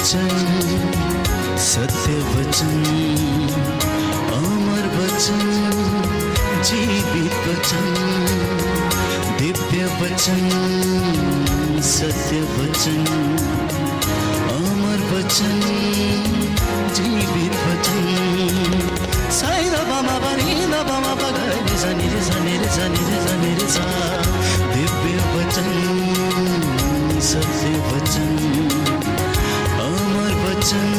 वचन, सत्य वचन, अमर वचन, जीवित वचन, दिव्य वचन, सत्य वचन, अमर वचन, जीवित वचन। साई बाबा बाबा रे बाबा बाबा रे सा रे सा रे सा रे सा रे सा। दिव्य वचन, सत्य वचन, अमर वचन,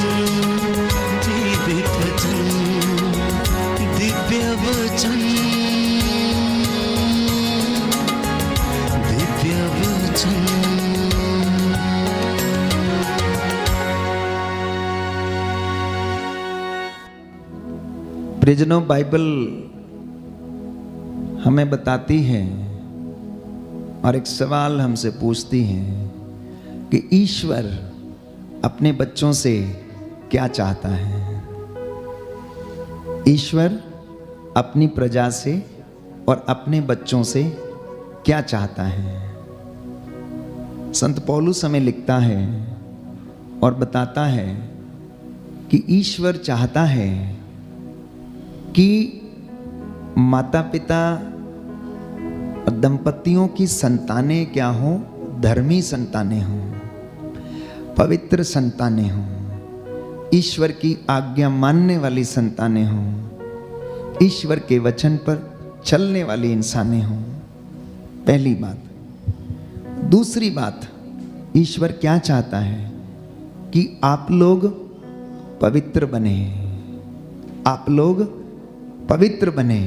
जीवित वचन, दिव्य वचन, दिव्य वचन। प्रिजनों, बाइबल हमें बताती है और एक सवाल हमसे पूछती है कि ईश्वर अपने बच्चों से क्या चाहता है। ईश्वर अपनी प्रजा से और अपने बच्चों से क्या चाहता है। संत पौलुस हमें लिखता है और बताता है कि ईश्वर चाहता है कि माता पिता और दंपतियों की संतानें क्या हों, धर्मी संतानें हों, पवित्र संतानें हों, ईश्वर की आज्ञा मानने वाली संतानें हों, ईश्वर के वचन पर चलने वाली इंसानें हों। पहली बात। दूसरी बात, ईश्वर क्या चाहता है कि आप लोग पवित्र बने, आप लोग पवित्र बने।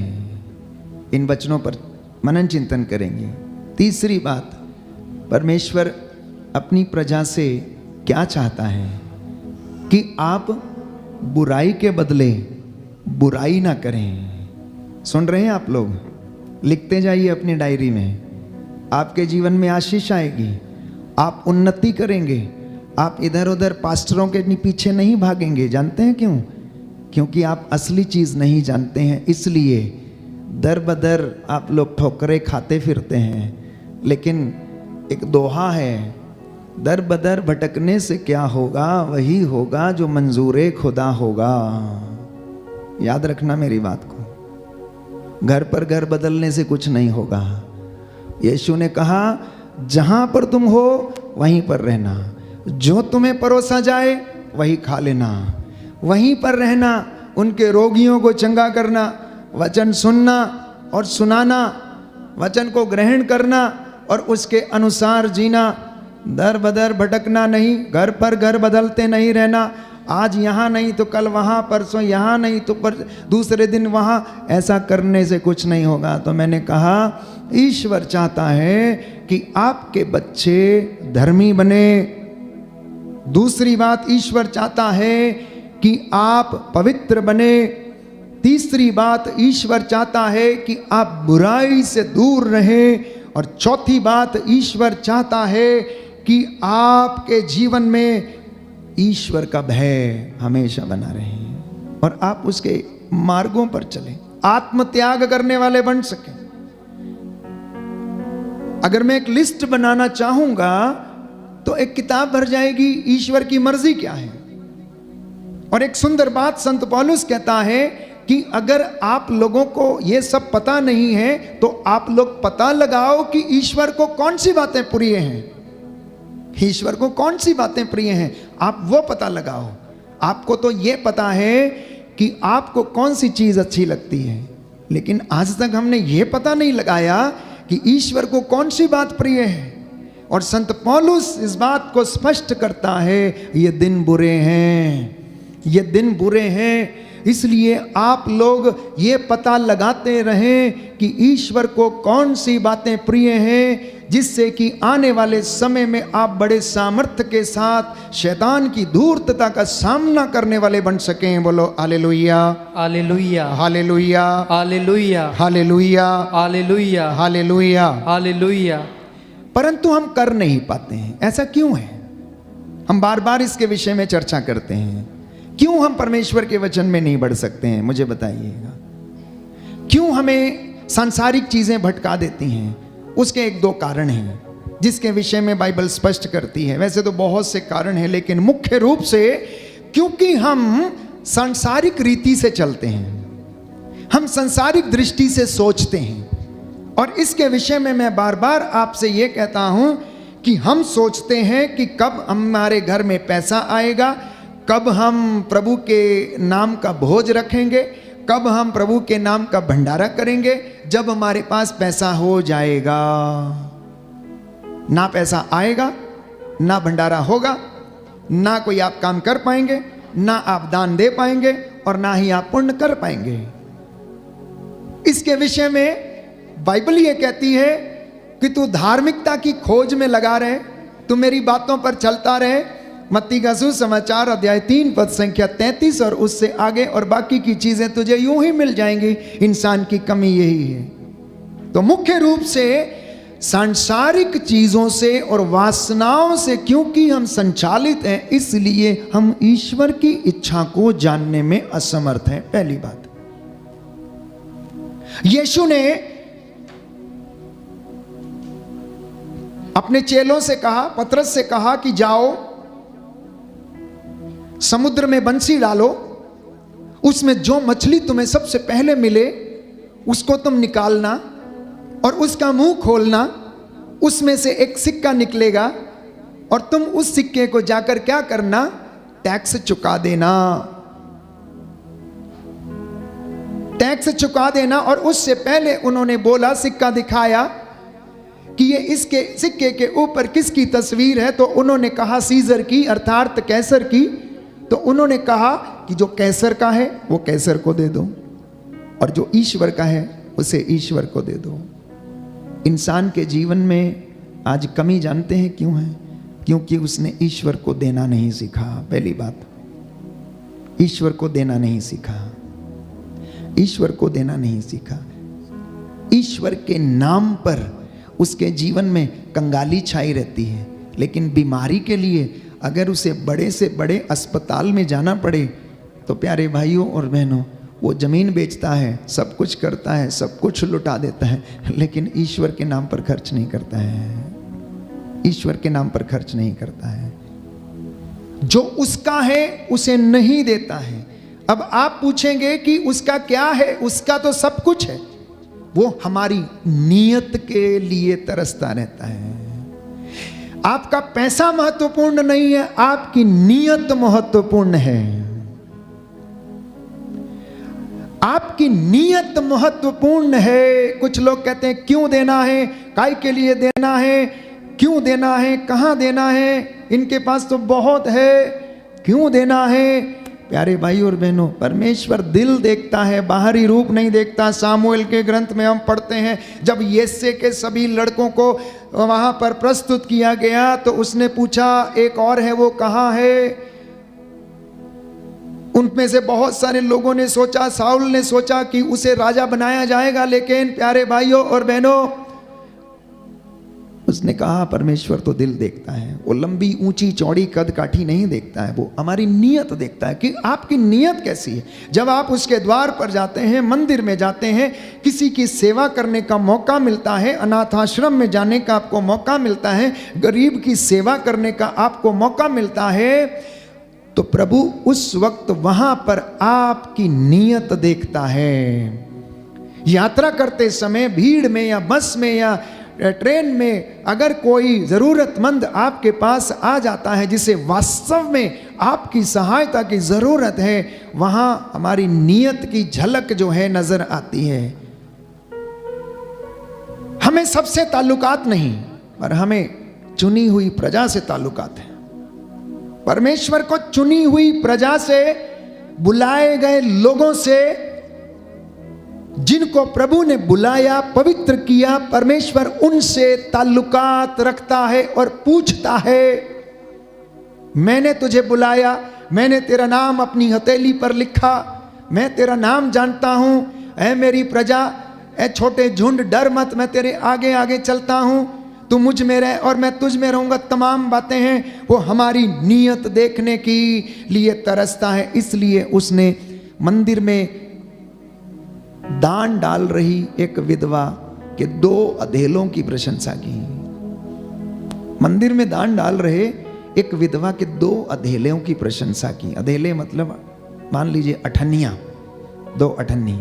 इन वचनों पर मनन चिंतन करेंगे। तीसरी बात, परमेश्वर अपनी प्रजा से क्या चाहता है कि आप बुराई के बदले बुराई ना करें। सुन रहे हैं आप लोग? लिखते जाइए अपनी डायरी में। आपके जीवन में आशीष आएगी, आप उन्नति करेंगे, आप इधर उधर पास्टरों के पीछे नहीं भागेंगे। जानते हैं क्यों? क्योंकि आप असली चीज़ नहीं जानते हैं, इसलिए दर बदर आप लोग ठोकरे खाते फिरते हैं। लेकिन एक दोहा है, दर बदर भटकने से क्या होगा, वही होगा जो मंजूरे खुदा होगा। याद रखना मेरी बात को। घर पर घर बदलने से कुछ नहीं होगा। यीशु ने कहा, जहां पर तुम हो वहीं पर रहना, जो तुम्हें परोसा जाए वही खा लेना, वहीं पर रहना, उनके रोगियों को चंगा करना, वचन सुनना और सुनाना, वचन को ग्रहण करना और उसके अनुसार जीना। दर बदर भटकना नहीं, घर पर घर बदलते नहीं रहना। आज यहाँ नहीं तो कल वहाँ, परसों यहाँ नहीं तो दूसरे दिन वहाँ। ऐसा करने से कुछ नहीं होगा। तो मैंने कहा, ईश्वर चाहता है कि आपके बच्चे धर्मी बने। दूसरी बात, ईश्वर चाहता है कि आप पवित्र बने। तीसरी बात, ईश्वर चाहता है कि आप बुराई से दूर रहें। और चौथी बात, ईश्वर चाहता है कि आपके जीवन में ईश्वर का भय हमेशा बना रहे और आप उसके मार्गों पर चलें, आत्मत्याग करने वाले बन सकें। अगर मैं एक लिस्ट बनाना चाहूंगा तो एक किताब भर जाएगी, ईश्वर की मर्जी क्या है। और एक सुंदर बात संत पौलुस कहता है कि अगर आप लोगों को ये सब पता नहीं है तो आप लोग पता लगाओ कि ईश्वर को कौन सी बातें प्रिय हैं। ईश्वर को कौन सी बातें प्रिय हैं, आप वो पता लगाओ। आपको तो ये पता है कि आपको कौन सी चीज अच्छी लगती है, लेकिन आज तक हमने ये पता नहीं लगाया कि ईश्वर को कौन सी बात प्रिय है। और संत पौलुस इस बात को स्पष्ट करता है, ये दिन बुरे हैं, ये दिन बुरे हैं। इसलिए आप लोग ये पता लगाते रहें कि ईश्वर को कौन सी बातें प्रिय हैं, जिससे कि आने वाले समय में आप बड़े सामर्थ्य के साथ शैतान की धूर्तता का सामना करने वाले बन सकें। बोलो hallelujah, hallelujah, hallelujah, hallelujah, hallelujah, hallelujah, hallelujah. Hallelujah. परंतु हम कर नहीं पाते हैं। ऐसा क्यों है? हम बार बार इसके विषय में चर्चा करते हैं। क्यों हम परमेश्वर के वचन में नहीं बढ़ सकते हैं? मुझे बताइएगा। क्यों हमें सांसारिक चीजें भटका देती हैं? उसके एक दो कारण हैं। जिसके विषय में बाइबल स्पष्ट करती है। वैसे तो बहुत से कारण हैं, लेकिन मुख्य रूप से क्योंकि हम सांसारिक रीति से चलते हैं, हम सांसारिक दृष्टि से सोचते हैं। और इसके विषय में मैं बार बार आपसे ये कहता हूं कि हम सोचते हैं कि कब हमारे घर में पैसा आएगा, कब हम प्रभु के नाम का भोज रखेंगे, कब हम प्रभु के नाम का भंडारा करेंगे। जब हमारे पास पैसा हो जाएगा, ना पैसा आएगा, ना भंडारा होगा, ना कोई आप काम कर पाएंगे, ना आप दान दे पाएंगे, और ना ही आप पुण्य कर पाएंगे। इसके विषय में बाइबल ये कहती है कि तू धार्मिकता की खोज में लगा रहे, तू मेरी बातों पर चलता रहे। मत्ती का सुसमाचार अध्याय 3 पद संख्या 33 और उससे आगे, और बाकी की चीजें तुझे यूं ही मिल जाएंगी। इंसान की कमी यही है। तो मुख्य रूप से सांसारिक चीजों से और वासनाओं से क्योंकि हम संचालित हैं, इसलिए हम ईश्वर की इच्छा को जानने में असमर्थ हैं। पहली बात, यीशु ने अपने चेलों से कहा, पतरस से कहा कि जाओ समुद्र में बंसी डालो, उसमें जो मछली तुम्हें सबसे पहले मिले उसको तुम निकालना और उसका मुंह खोलना, उसमें से एक सिक्का निकलेगा और तुम उस सिक्के को जाकर क्या करना, टैक्स चुका देना, टैक्स चुका देना। और उससे पहले उन्होंने बोला, सिक्का दिखाया कि ये इसके सिक्के के ऊपर किसकी तस्वीर है, तो उन्होंने कहा सीजर की, अर्थात कैसर की। तो उन्होंने कहा कि जो कैसर का है वो कैसर को दे दो, और जो ईश्वर का है उसे ईश्वर को दे दो। इंसान के जीवन में आज कमी जानते हैं क्यों है? क्योंकि उसने ईश्वर को देना नहीं सीखा। पहली बात, ईश्वर को देना नहीं सीखा, ईश्वर को देना नहीं सीखा। ईश्वर के नाम पर उसके जीवन में कंगाली छाई रहती है, लेकिन बीमारी के लिए अगर उसे बड़े से बड़े अस्पताल में जाना पड़े तो प्यारे भाइयों और बहनों, वो जमीन बेचता है, सब कुछ करता है, सब कुछ लुटा देता है, लेकिन ईश्वर के नाम पर खर्च नहीं करता है। ईश्वर के नाम पर खर्च नहीं करता है। जो उसका है उसे नहीं देता है। अब आप पूछेंगे कि उसका क्या है? उसका तो सब कुछ है, वो हमारी नीयत के लिए तरसता रहता है। आपका पैसा महत्वपूर्ण नहीं है, आपकी नीयत महत्वपूर्ण है। आपकी नीयत महत्वपूर्ण है। कुछ लोग कहते हैं क्यों देना है, काय के लिए देना है, क्यों देना है, कहां देना है, इनके पास तो बहुत है, क्यों देना है। प्यारे भाई और बहनों, परमेश्वर दिल देखता है, बाहरी रूप नहीं देखता। सामुएल के ग्रंथ में हम पढ़ते हैं, जब यिशै के सभी लड़कों को वहां पर प्रस्तुत किया गया तो उसने पूछा एक और है, वो कहां है। उनमें से बहुत सारे लोगों ने सोचा, साउल ने सोचा कि उसे राजा बनाया जाएगा, लेकिन प्यारे भाइयों और बहनों, उसने कहा परमेश्वर तो दिल देखता है। वो लंबी ऊंची चौड़ी कद काठी नहीं देखता है, वो हमारी नीयत देखता है कि आपकी नीयत कैसी है। जब आप उसके द्वार पर जाते हैं, मंदिर में जाते हैं, किसी की सेवा करने का मौका मिलता है, अनाथ आश्रम में जाने का आपको मौका मिलता है, गरीब की सेवा करने का आपको मौका मिलता है, तो प्रभु उस वक्त वहां पर आपकी नीयत देखता है। यात्रा करते समय भीड़ में या बस में या ट्रेन में अगर कोई ज़रूरतमंद आपके पास आ जाता है जिसे वास्तव में आपकी सहायता की ज़रूरत है, वहाँ हमारी नीयत की झलक जो है नज़र आती है। हमें सबसे ताल्लुकात नहीं, पर हमें चुनी हुई प्रजा से ताल्लुकात है। परमेश्वर को चुनी हुई प्रजा से, बुलाए गए लोगों से, जिनको प्रभु ने बुलाया, पवित्र किया, परमेश्वर उनसे ताल्लुकात रखता है और पूछता है, मैंने तुझे बुलाया, मैंने तेरा नाम अपनी हथेली पर लिखा, मैं तेरा नाम जानता हूं, ऐ मेरी प्रजा, ऐ छोटे झुंड, डर मत, मैं तेरे आगे आगे चलता हूं, तू मुझ में रह और मैं तुझ में रहूंगा। तमाम बातें हैं, वो हमारी नीयत देखने की लिए तरसता है। इसलिए उसने मंदिर में दान डाल रही एक विधवा के 2 अधेलों की प्रशंसा की। मंदिर में दान डाल रहे एक विधवा के 2 अधेलों की प्रशंसा की। अधेले मतलब मान लीजिए अठन्नियां, 2 अठन्नी।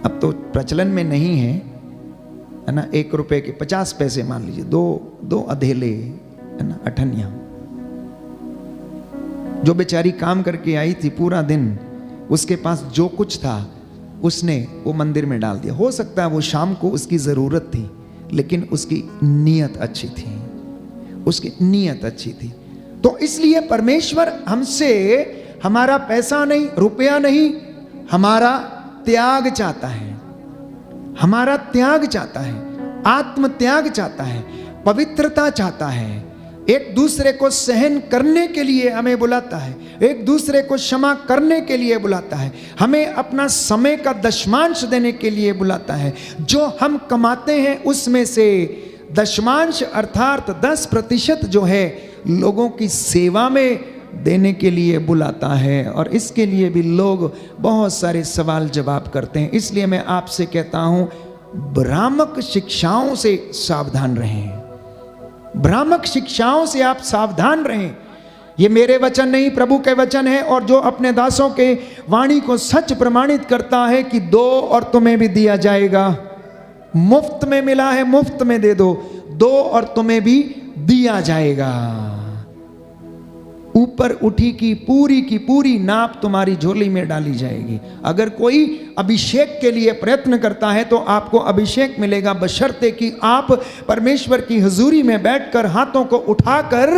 अब तो प्रचलन में नहीं है ना, 1 रुपए के 50 पैसे मान लीजिए, 2 अधेले है ना, अठन्नियां। जो बेचारी काम करके आई थी पूरा दिन, उसके पास जो कुछ था उसने वो मंदिर में डाल दिया। हो सकता है वो शाम को उसकी जरूरत थी, लेकिन उसकी नीयत अच्छी थी, उसकी नीयत अच्छी थी। तो इसलिए परमेश्वर हमसे हमारा पैसा नहीं, रुपया नहीं, हमारा त्याग चाहता है, हमारा त्याग चाहता है, आत्म त्याग चाहता है, पवित्रता चाहता है। एक दूसरे को सहन करने के लिए हमें बुलाता है, एक दूसरे को क्षमा करने के लिए बुलाता है, हमें अपना समय का दशमांश देने के लिए बुलाता है। जो हम कमाते हैं उसमें से दशमांश अर्थात 10% जो है लोगों की सेवा में देने के लिए बुलाता है। और इसके लिए भी लोग बहुत सारे सवाल जवाब करते हैं। इसलिए मैं आपसे कहता हूं, भ्रामक शिक्षाओं से सावधान रहें, भ्रामक शिक्षाओं से आप सावधान रहें। ये मेरे वचन नहीं, प्रभु के वचन है। और जो अपने दासों के वाणी को सच प्रमाणित करता है कि 2 और तुम्हें भी दिया जाएगा, मुफ्त में मिला है मुफ्त में दे दो, 2 और तुम्हें भी दिया जाएगा। ऊपर उठी की पूरी नाप तुम्हारी झोली में डाली जाएगी। अगर कोई अभिषेक के लिए प्रयत्न करता है तो आपको अभिषेक मिलेगा, बशर्ते कि आप परमेश्वर की हुजूरी में बैठकर हाथों को उठाकर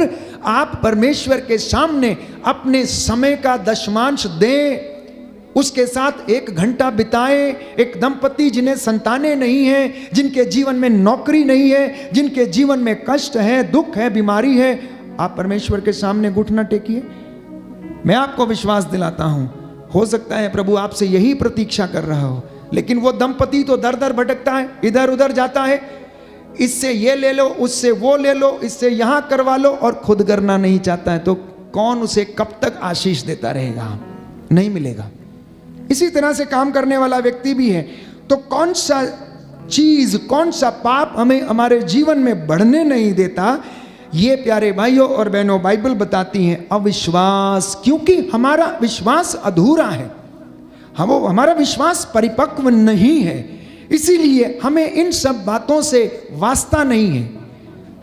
आप परमेश्वर के सामने अपने समय का दशमांश दें, उसके साथ 1 घंटा बिताएं। एक दंपति जिन्हें संतानें नहीं हैं, जिनके जीवन में नौकरी नहीं है, जिनके जीवन में कष्ट है, दुख है, बीमारी है, आप परमेश्वर के सामने घुटना टेकिए। मैं आपको विश्वास दिलाता हूं, हो सकता है प्रभु आपसे यही प्रतीक्षा कर रहा हो, लेकिन वो दंपति तो दर दर भटकता है, इधर उधर जाता है, इससे ये ले लो, उससे वो ले लो, इससे यहां करवा लो, और खुद करना नहीं चाहता है। तो कौन उसे कब तक आशीष देता रहेगा? नहीं मिलेगा। इसी तरह से काम करने वाला व्यक्ति भी है। तो कौन सा चीज, कौन सा पाप हमें हमारे जीवन में बढ़ने नहीं देता? ये प्यारे भाइयों और बहनों, बाइबल बताती है अविश्वास। क्योंकि हमारा विश्वास अधूरा है, हमारा विश्वास परिपक्व नहीं है, इसीलिए हमें इन सब बातों से वास्ता नहीं है।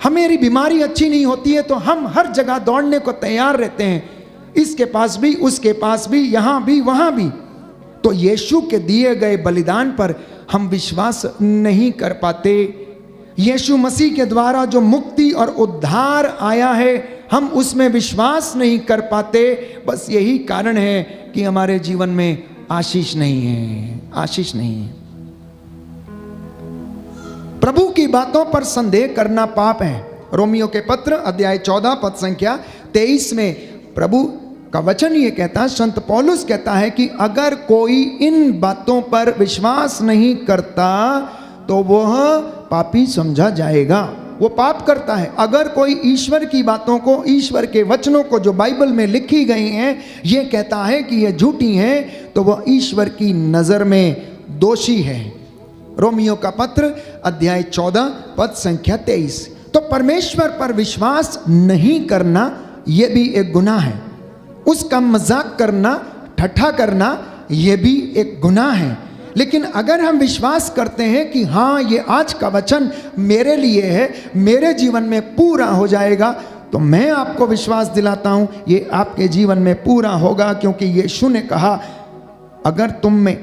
हमारी बीमारी अच्छी नहीं होती है तो हम हर जगह दौड़ने को तैयार रहते हैं, इसके पास भी, उसके पास भी, यहां भी, वहां भी। तो यीशु के दिए गए बलिदान पर हम विश्वास नहीं कर पाते। यीशु मसीह के द्वारा जो मुक्ति और उद्धार आया है, हम उसमें विश्वास नहीं कर पाते। बस यही कारण है कि हमारे जीवन में आशीष नहीं है, आशीष नहीं है। प्रभु की बातों पर संदेह करना पाप है। रोमियो के पत्र अध्याय 14 पद संख्या 23 में प्रभु का वचन ये कहता है, संत पौलुस कहता है कि अगर कोई इन बातों पर विश्वास नहीं करता तो वह पापी समझा जाएगा। वो पाप करता है। अगर कोई ईश्वर की बातों को, ईश्वर के वचनों को जो बाइबल में लिखी गई हैं, ये कहता है कि ये झूठी हैं, तो वह ईश्वर की नज़र में दोषी है। रोमियो का पत्र अध्याय 14 पद संख्या 23। तो परमेश्वर पर विश्वास नहीं करना यह भी एक गुनाह है। उसका मजाक करना, ठट्ठा करना, यह भी एक गुनाह है। लेकिन अगर हम विश्वास करते हैं कि हाँ, ये आज का वचन मेरे लिए है, मेरे जीवन में पूरा हो जाएगा, तो मैं आपको विश्वास दिलाता हूं ये आपके जीवन में पूरा होगा। क्योंकि यीशु ने कहा, अगर तुम में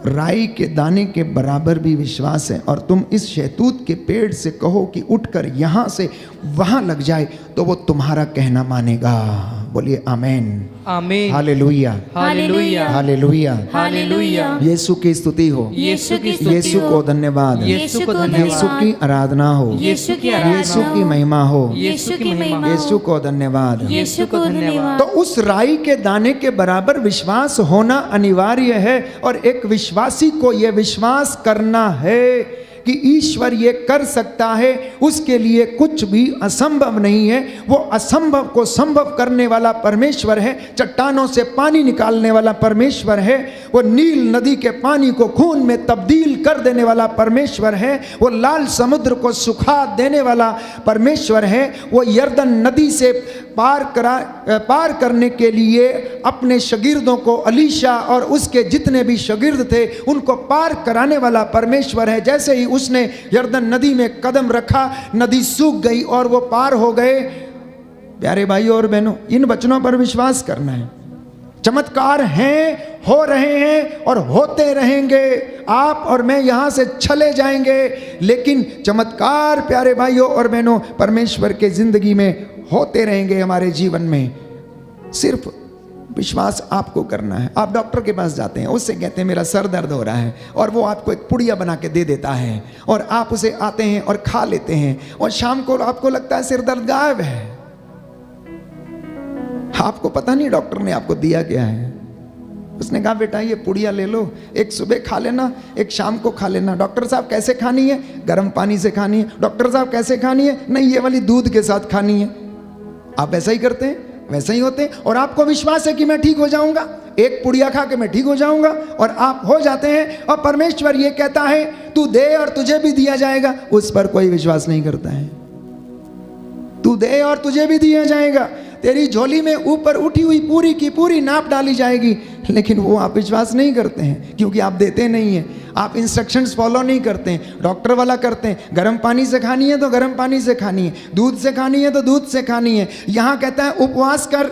राई के दाने के बराबर भी विश्वास है और तुम इस शहतूत के पेड़ से कहो कि उठकर यहां से वहां लग जाए, तो वो तुम्हारा कहना मानेगा। बोलिए आमीन, आमीन, हालेलुया, हालेलुया, हालेलुया, हालेलुया। यीशु की स्तुति हो, यीशु की स्तुति यीशु हो, को धन्यवाद, यीशु को यीशु धन्यवाद, की आराधना हो, यीशु की आराधना यीशु हो, की महिमा हो, यीशु की महिमा, यीशु को धन्यवाद। यीशु को धन्यवाद। तो उस राई के दाने के बराबर विश्वास होना अनिवार्य है। और एक विश्वासी को यह विश्वास करना है कि ईश्वर ये कर सकता है, उसके लिए कुछ भी असंभव नहीं है। वो असंभव को संभव करने वाला परमेश्वर है, चट्टानों से पानी निकालने वाला परमेश्वर है, वो नील नदी के पानी को खून में तब्दील कर देने वाला परमेश्वर है, वो लाल समुद्र को सुखा देने वाला परमेश्वर है, वो यरदन नदी से पार करने के लिए अपने शागिर्दों को, अलीशा और उसके जितने भी शागिर्द थे, उनको पार कराने वाला परमेश्वर है। जैसे ही उसने यरदन नदी में कदम रखा, नदी सूख गई और वो पार हो गए। प्यारे भाइयों और बहनों, इन वचनों पर विश्वास करना है। चमत्कार हैं, हो रहे हैं और होते रहेंगे। आप और मैं यहां से चले जाएंगे, लेकिन चमत्कार प्यारे भाइयों और बहनों परमेश्वर के जिंदगी में होते रहेंगे हमारे जीवन में। सिर्फ विश्वास आपको करना है। आप डॉक्टर के पास जाते हैं, उससे कहते हैं मेरा सर दर्द हो रहा है, और वो आपको एक पुड़िया बना के दे देता है और आप उसे आते हैं और खा लेते हैं, और शाम को आपको लगता है सिर दर्द गायब है। आपको पता नहीं डॉक्टर ने आपको दिया क्या है। उसने कहा बेटा ये पुड़िया ले लो, एक सुबह खा लेना, एक शाम को खा लेना। डॉक्टर साहब कैसे खानी है? गर्म पानी से खानी है। डॉक्टर साहब कैसे खानी है? नहीं, ये वाली दूध के साथ खानी है। आप वैसा ही करते हैं, वैसे ही होते हैं, और आपको विश्वास है कि मैं ठीक हो जाऊंगा, एक पुड़िया खा के मैं ठीक हो जाऊंगा, और आप हो जाते हैं। और परमेश्वर ये कहता है तू दे और तुझे भी दिया जाएगा। उस पर कोई विश्वास नहीं करता है। तू दे और तुझे भी दिया जाएगा। तेरी झोली में ऊपर उठी हुई पूरी की पूरी नाप डाली जाएगी, लेकिन वो आप विश्वास नहीं करते हैं, क्योंकि आप देते नहीं हैं। आप इंस्ट्रक्शंस फॉलो नहीं करते हैं, डॉक्टर वाला करते हैं। गर्म पानी से खानी है तो गर्म पानी से खानी है, दूध से खानी है तो दूध से खानी है। यहाँ कहता है उपवास कर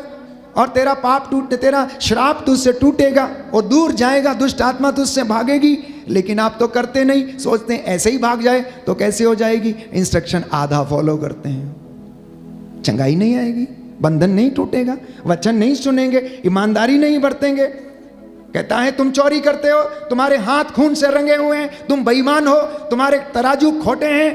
और तेरा पाप तेरा श्राप तुझसे टूटेगा और दूर जाएगा, दुष्ट आत्मा तुझसे भागेगी। लेकिन आप तो करते नहीं, सोचते हैं ऐसे ही भाग जाए तो कैसे हो जाएगी। इंस्ट्रक्शन आधा फॉलो करते हैं, चंगाई नहीं आएगी, बंधन नहीं टूटेगा, वचन नहीं सुनेंगे, ईमानदारी नहीं बरतेंगे। कहता है तुम चोरी करते हो, तुम्हारे हाथ खून से रंगे हुए हैं, तुम बेईमान हो, तुम्हारे तराजू खोटे हैं,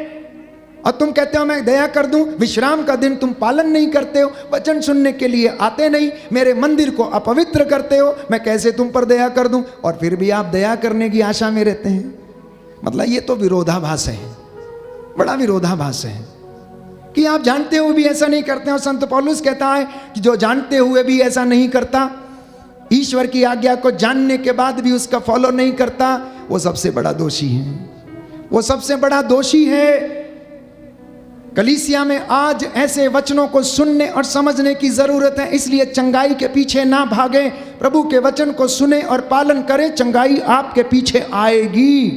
और तुम कहते हो मैं दया कर दूं। विश्राम का दिन तुम पालन नहीं करते हो, वचन सुनने के लिए आते नहीं, मेरे मंदिर को अपवित्र करते हो, मैं कैसे तुम पर दया कर दूं। और फिर भी आप दया करने की आशा में रहते हैं। मतलब ये तो विरोधाभास है, बड़ा विरोधाभास है कि आप जानते हुए भी ऐसा नहीं करते। और संत पौलुस कहता है कि जो जानते हुए भी ऐसा नहीं करता, ईश्वर की आज्ञा को जानने के बाद भी उसका फॉलो नहीं करता, वो सबसे बड़ा दोषी है। वो सबसे बड़ा दोषी है। कलीसिया में आज ऐसे वचनों को सुनने और समझने की जरूरत है। इसलिए चंगाई के पीछे ना भागे, प्रभु के वचन को सुने और पालन करें। चंगाई आपके पीछे आएगी,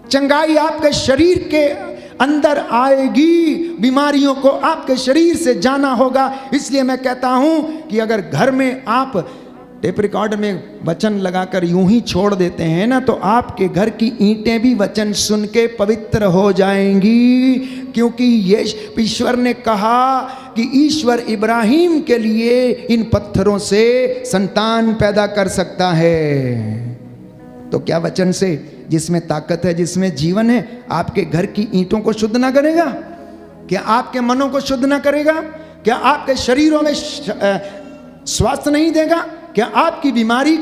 चंगाई आपके शरीर के अंदर आएगी। बीमारियों को आपके शरीर से जाना होगा। इसलिए मैं कहता हूं कि अगर घर में आप टेप रिकॉर्ड में वचन लगाकर यूं ही छोड़ देते हैं ना, तो आपके घर की ईंटें भी वचन सुन के पवित्र हो जाएंगी। क्योंकि ये ईश्वर ने कहा कि ईश्वर इब्राहिम के लिए इन पत्थरों से संतान पैदा कर सकता है। तो क्या वचन से, जिसमें ताकत है, जिसमें जीवन है, आपके घर की ईंटों को शुद्ध ना करेगा? क्या आपके मनों को शुद्ध ना करेगा? क्या आपके शरीरों में स्वास्थ्य नहीं देगा? क्या आपकी बीमारी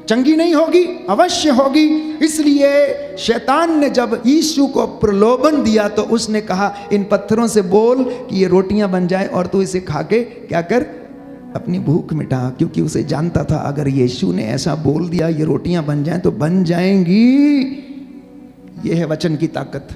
चंगी नहीं होगी? अवश्य होगी। इसलिए शैतान ने जब यीशु को प्रलोभन दिया तो उसने कहा इन पत्थरों से बोल कि ये रोटियां बन जाए और तू इसे खा के क्या कर, अपनी भूख मिटा। क्योंकि उसे जानता था अगर यीशु ने ऐसा बोल दिया ये रोटियां बन जाएं तो बन जाएंगी। ये है वचन की ताकत,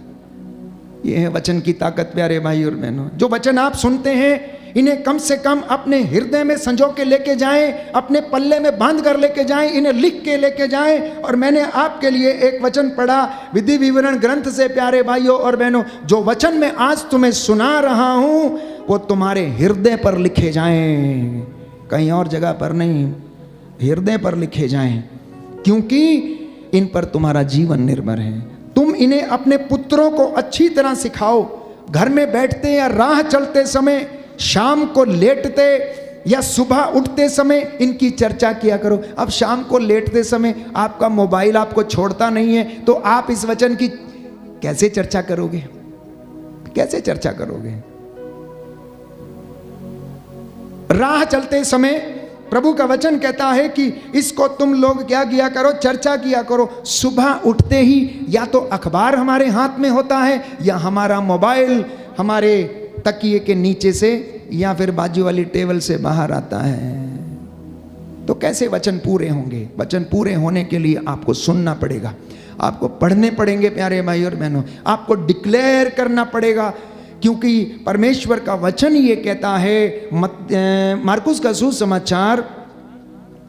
ये है वचन की ताकत। प्यारे भाई और बहनों, जो वचन आप सुनते हैं इन्हें कम से कम अपने हृदय में संजो के लेके जाएं, अपने पल्ले में बांध कर लेके जाएं, इन्हें लिख के लेके जाएं। और मैंने आपके लिए एक वचन पढ़ा विधि विवरण ग्रंथ से। प्यारे भाइयों और बहनों, जो वचन मैं आज तुम्हें सुना रहा हूं वो तुम्हारे हृदय पर लिखे जाएं, कहीं और जगह पर नहीं, हृदय पर लिखे जाएं, क्योंकि इन पर तुम्हारा जीवन निर्भर है। तुम इन्हें अपने पुत्रों को अच्छी तरह सिखाओ। घर में बैठते या राह चलते समय, शाम को लेटते या सुबह उठते समय इनकी चर्चा किया करो। अब शाम को लेटते समय आपका मोबाइल आपको छोड़ता नहीं है, तो आप इस वचन की कैसे चर्चा करोगे? कैसे चर्चा करोगे? राह चलते समय प्रभु का वचन कहता है कि इसको तुम लोग क्या किया करो, चर्चा किया करो। सुबह उठते ही या तो अखबार हमारे हाथ में होता है या हमारा मोबाइल हमारे तकिए के नीचे से या फिर बाजू वाली टेबल से बाहर आता है। तो कैसे वचन पूरे होंगे? वचन पूरे होने के लिए आपको सुनना पड़ेगा, आपको पढ़ने पड़ेंगे प्यारे भाई और बहनों, आपको डिक्लेयर करना पड़ेगा, क्योंकि परमेश्वर का वचन ये कहता है। मार्कुस का सुसमाचार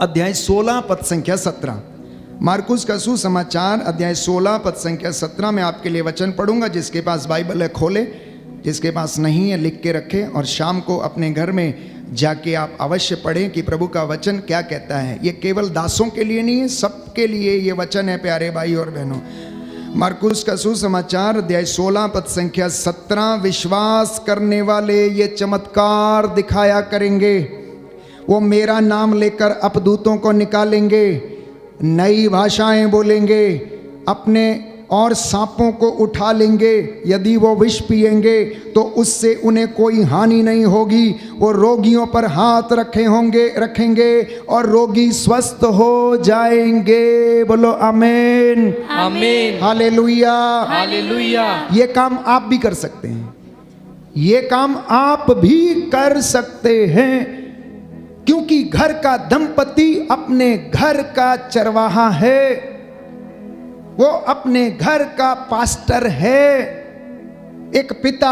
अध्याय 16 पद संख्या 17, मार्कुस का सुसमाचार अध्याय 16 पद संख्या 17 में आपके लिए वचन पढ़ूंगा। जिसके पास बाइबल है खोले, जिसके पास नहीं है लिख के रखे, और शाम को अपने घर में जाके आप अवश्य पढ़ें कि प्रभु का वचन क्या कहता है। ये केवल दासों के लिए नहीं है, सबके लिए ये वचन है प्यारे भाई और बहनों। मार्कुस का सुसमाचार अध्याय 16 पद संख्या 17, विश्वास करने वाले ये चमत्कार दिखाया करेंगे, वो मेरा नाम लेकर अपदूतों को निकालेंगे, नई भाषाएं बोलेंगे, अपने और सांपों को उठा लेंगे, यदि वो विष पिएंगे तो उससे उन्हें कोई हानि नहीं होगी, वो रोगियों पर हाथ रखेंगे और रोगी स्वस्थ हो जाएंगे। बोलो आमीन, आमीन, हालेलुया, हालेलुया। ये काम आप भी कर सकते हैं, ये काम आप भी कर सकते हैं, क्योंकि घर का दंपति अपने घर का चरवाहा है, वो अपने घर का पास्टर है। एक पिता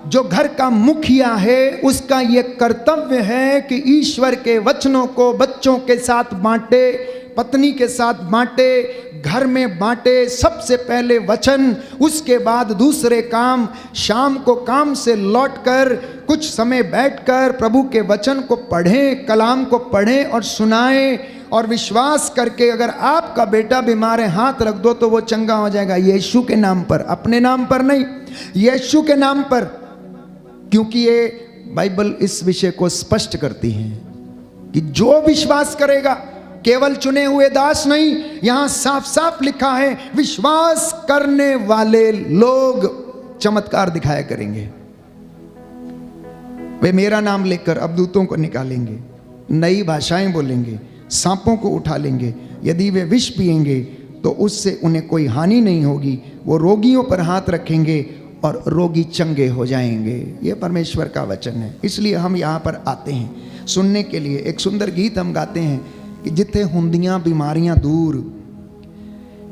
जो घर का मुखिया है, उसका ये कर्तव्य है कि ईश्वर के वचनों को बच्चों के साथ बांटे, पत्नी के साथ बांटे, घर में बांटे। सबसे पहले वचन, उसके बाद दूसरे काम। शाम को काम से लौटकर कुछ समय बैठकर प्रभु के वचन को पढ़ें, कलाम को पढ़ें और सुनाएं, और विश्वास करके अगर आपका बेटा बीमार है हाथ रख दो तो वो चंगा हो जाएगा। यीशु के नाम पर, अपने नाम पर नहीं, यीशु के नाम पर, क्योंकि ये बाइबल इस विषय को स्पष्ट करती है कि जो विश्वास करेगा, केवल चुने हुए दास नहीं, यहां साफ साफ लिखा है विश्वास करने वाले लोग चमत्कार दिखाया करेंगे। वे मेरा नाम लेकर अबदूतों को निकालेंगे, नई भाषाएं बोलेंगे, सांपों को उठा लेंगे, यदि वे विष पिएंगे तो उससे उन्हें कोई हानि नहीं होगी, वो रोगियों पर हाथ रखेंगे और रोगी चंगे हो जाएंगे। ये परमेश्वर का वचन है। इसलिए हम यहाँ पर आते हैं सुनने के लिए। एक सुंदर गीत हम गाते हैं कि जिथे हुंदियां बीमारियां दूर,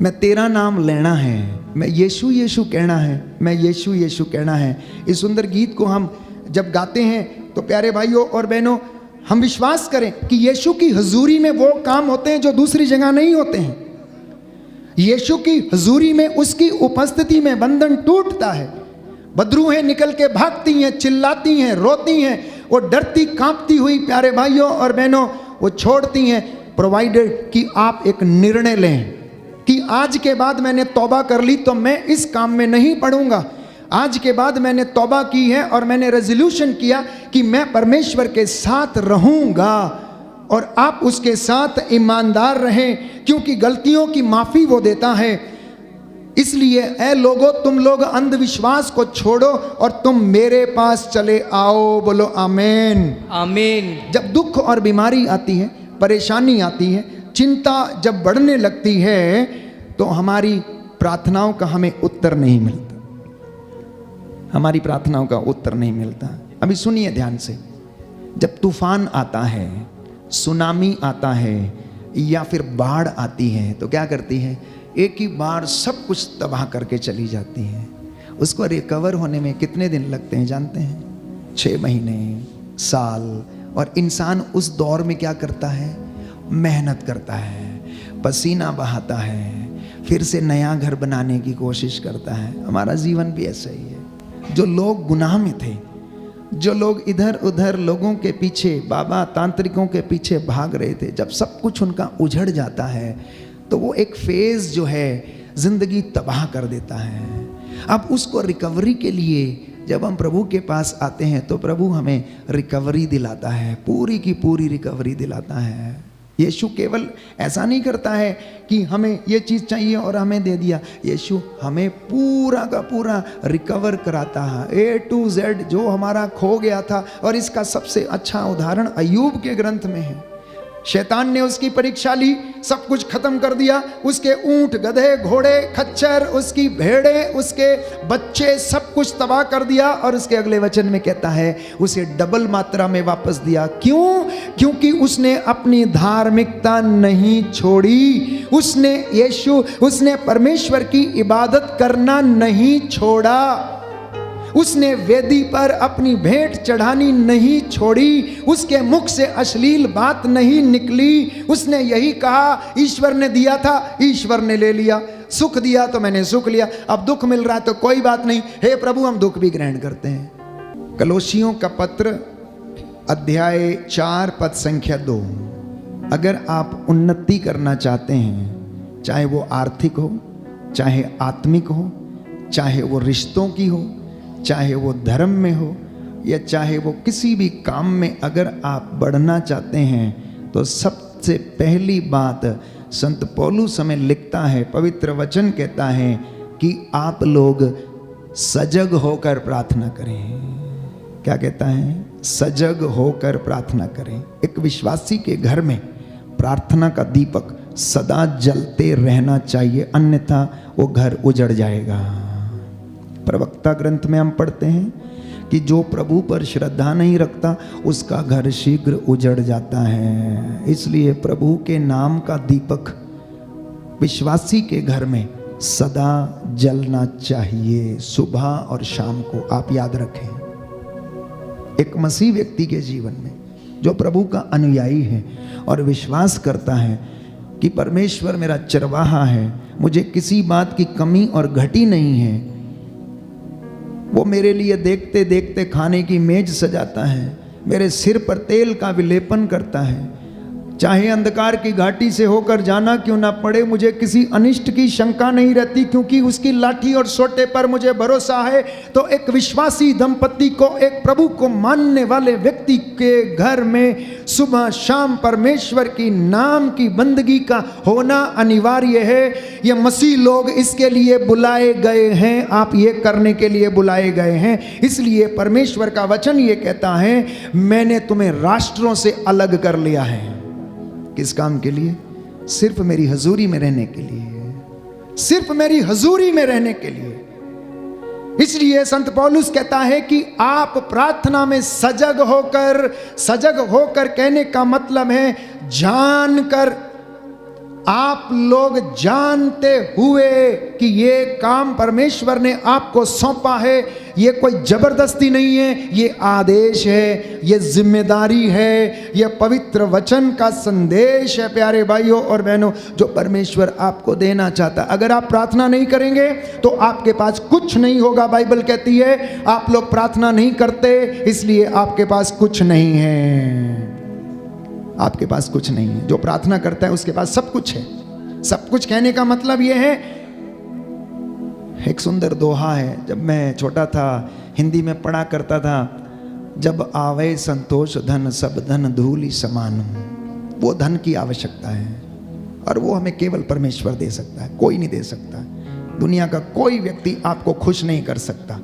मैं तेरा नाम लेना है, मैं यीशु यीशु कहना है, मैं यीशु यीशु कहना है। इस सुंदर गीत को हम जब गाते हैं तो प्यारे भाइयों और बहनों, हम विश्वास करें कि यीशु की हजूरी में वो काम होते हैं जो दूसरी जगह नहीं होते हैं। यीशु की हजूरी में, उसकी उपस्थिति में बंधन टूटता है। बदरूहें निकल के भागती हैं, चिल्लाती हैं, रोती हैं, वो डरती कांपती हुई प्यारे भाइयों और बहनों वो छोड़ती हैं, प्रोवाइडेड कि आप एक निर्णय लें कि आज के बाद मैंने तौबा कर ली तो मैं इस काम में नहीं पड़ूंगा। आज के बाद मैंने तौबा की है और मैंने रेजोल्यूशन किया कि मैं परमेश्वर के साथ रहूंगा, और आप उसके साथ ईमानदार रहें, क्योंकि गलतियों की माफी वो देता है। इसलिए ऐ लोगों, तुम लोग अंधविश्वास को छोड़ो और तुम मेरे पास चले आओ। बोलो आमीन, आमीन। जब दुख और बीमारी आती है, परेशानी आती है, चिंता जब बढ़ने लगती है, तो हमारी प्रार्थनाओं का हमें उत्तर नहीं मिलता, हमारी प्रार्थनाओं का उत्तर नहीं मिलता। अभी सुनिए ध्यान से, जब तूफान आता है, सुनामी आता है या फिर बाढ़ आती है तो क्या करती है? एक ही बार सब कुछ तबाह करके चली जाती है। उसको रिकवर होने में कितने दिन लगते हैं जानते हैं? 6 महीने, साल। और इंसान उस दौर में क्या करता है? मेहनत करता है, पसीना बहाता है, फिर से नया घर बनाने की कोशिश करता है। हमारा जीवन भी ऐसा ही है। जो लोग गुनाह में थे, जो लोग इधर उधर लोगों के पीछे, बाबा तांत्रिकों के पीछे भाग रहे थे, जब सब कुछ उनका उजड़ जाता है तो वो एक फेज जो है जिंदगी तबाह कर देता है। अब उसको रिकवरी के लिए जब हम प्रभु के पास आते हैं तो प्रभु हमें रिकवरी दिलाता है, पूरी की पूरी रिकवरी दिलाता है। यीशु केवल ऐसा नहीं करता है कि हमें ये चीज़ चाहिए और हमें दे दिया। यीशु हमें पूरा का पूरा रिकवर कराता है, A to Z, जो हमारा खो गया था। और इसका सबसे अच्छा उदाहरण अय्यूब के ग्रंथ में है। शैतान ने उसकी परीक्षा ली, सब कुछ खत्म कर दिया, उसके ऊंट, गधे, घोड़े, खच्चर, उसकी भेड़ें, उसके बच्चे, सब कुछ तबाह कर दिया। और उसके अगले वचन में कहता है उसे डबल मात्रा में वापस दिया। क्यों? क्योंकि उसने अपनी धार्मिकता नहीं छोड़ी, उसने परमेश्वर की इबादत करना नहीं छोड़ा, उसने वेदी पर अपनी भेंट चढ़ानी नहीं छोड़ी, उसके मुख से अश्लील बात नहीं निकली। उसने यही कहा, ईश्वर ने दिया था, ईश्वर ने ले लिया, सुख दिया तो मैंने सुख लिया, अब दुख मिल रहा है तो कोई बात नहीं, हे प्रभु हम दुख भी ग्रहण करते हैं। कलोसियों का पत्र अध्याय 4 पद संख्या 2। अगर आप उन्नति करना चाहते हैं, चाहे वो आर्थिक हो, चाहे आत्मिक हो, चाहे वो रिश्तों की हो, चाहे वो धर्म में हो, या चाहे वो किसी भी काम में अगर आप बढ़ना चाहते हैं, तो सबसे पहली बात संत पौलुस हमें लिखता है, पवित्र वचन कहता है कि आप लोग सजग होकर प्रार्थना करें। क्या कहता है? सजग होकर प्रार्थना करें। एक विश्वासी के घर में प्रार्थना का दीपक सदा जलते रहना चाहिए, अन्यथा वो घर उजड़ जाएगा। प्रवक्ता ग्रंथ में हम पढ़ते हैं कि जो प्रभु पर श्रद्धा नहीं रखता उसका घर शीघ्र उजड़ जाता है। इसलिए प्रभु के नाम का दीपक विश्वासी के घर में सदा जलना चाहिए, सुबह और शाम को। आप याद रखें, एक मसीह व्यक्ति के जीवन में जो प्रभु का अनुयायी है और विश्वास करता है कि परमेश्वर मेरा चरवाहा है, मुझे किसी बात की कमी और घटी नहीं है, वो मेरे लिए देखते देखते खाने की मेज सजाता है, मेरे सिर पर तेल का विलेपन करता है, चाहे अंधकार की घाटी से होकर जाना क्यों ना पड़े, मुझे किसी अनिष्ट की शंका नहीं रहती, क्योंकि उसकी लाठी और सोटे पर मुझे भरोसा है। तो एक विश्वासी दंपति को, एक प्रभु को मानने वाले व्यक्ति के घर में सुबह शाम परमेश्वर की नाम की बंदगी का होना अनिवार्य है। ये मसीह लोग इसके लिए बुलाए गए हैं, आप ये करने के लिए बुलाए गए हैं। इसलिए परमेश्वर का वचन ये कहता है, मैंने तुम्हें राष्ट्रों से अलग कर लिया है। किस काम के लिए? सिर्फ मेरी हजूरी में रहने के लिए, सिर्फ मेरी हजूरी में रहने के लिए। इसलिए संत पौलुस कहता है कि आप प्रार्थना में सजग होकर कहने का मतलब है जानकर, आप लोग जानते हुए कि ये काम परमेश्वर ने आपको सौंपा है, ये कोई जबरदस्ती नहीं है, ये आदेश है, ये जिम्मेदारी है, ये पवित्र वचन का संदेश है प्यारे भाइयों और बहनों, जो परमेश्वर आपको देना चाहता। अगर आप प्रार्थना नहीं करेंगे तो आपके पास कुछ नहीं होगा। बाइबल कहती है आप लोग प्रार्थना नहीं करते, इसलिए आपके पास कुछ नहीं है। आपके पास कुछ नहीं है। जो प्रार्थना करता है उसके पास सब कुछ है। सब कुछ कहने का मतलब यह है, एक सुंदर दोहा है, जब मैं छोटा था हिंदी में पढ़ा करता था, जब आवे संतोष धन सब धन धूलि समान। वो धन की आवश्यकता है और वो हमें केवल परमेश्वर दे सकता है, कोई नहीं दे सकता। दुनिया का कोई व्यक्ति आपको खुश नहीं कर सकता।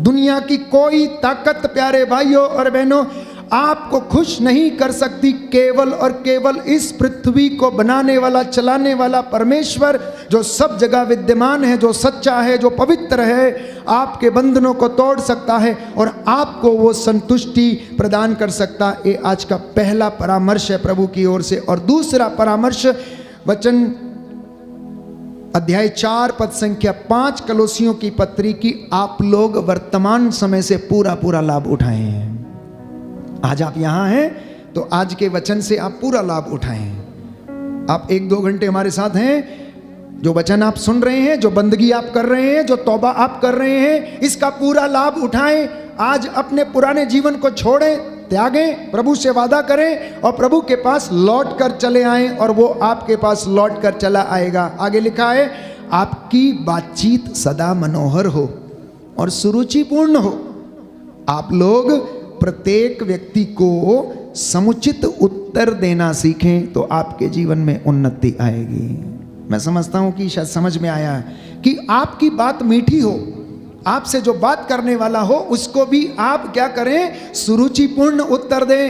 दुनिया की कोई ताकत प्यारे भाइयों और बहनों आपको खुश नहीं कर सकती। केवल और केवल इस पृथ्वी को बनाने वाला, चलाने वाला परमेश्वर, जो सब जगह विद्यमान है, जो सच्चा है, जो पवित्र है, आपके बंधनों को तोड़ सकता है और आपको वो संतुष्टि प्रदान कर सकता। ये आज का पहला परामर्श है प्रभु की ओर से। और दूसरा परामर्श वचन अध्याय 4 पद संख्या 5 कलोसियों की पत्री की, आप लोग वर्तमान समय से पूरा लाभ उठाए हैं। आज आप यहां हैं तो आज के वचन से आप पूरा लाभ उठाएं। आप 1-2 घंटे हमारे साथ हैं, जो वचन आप सुन रहे हैं, जो बंदगी आप कर रहे हैं, जो तौबा आप कर रहे हैं, इसका पूरा लाभ उठाएं। आज अपने पुराने जीवन को छोड़ें, त्यागें, प्रभु से वादा करें और प्रभु के पास लौट कर चले आएं और वो आपके पास लौट कर चला आएगा। आगे लिखा है, आपकी बातचीत सदा मनोहर हो और सुरुचिपूर्ण हो। आप लोग प्रत्येक व्यक्ति को समुचित उत्तर देना सीखें तो आपके जीवन में उन्नति आएगी। मैं समझता हूं कि शायद समझ में आया है कि आपकी बात मीठी हो, आपसे जो बात करने वाला हो उसको भी आप क्या करें, सुरुचिपूर्ण उत्तर दें,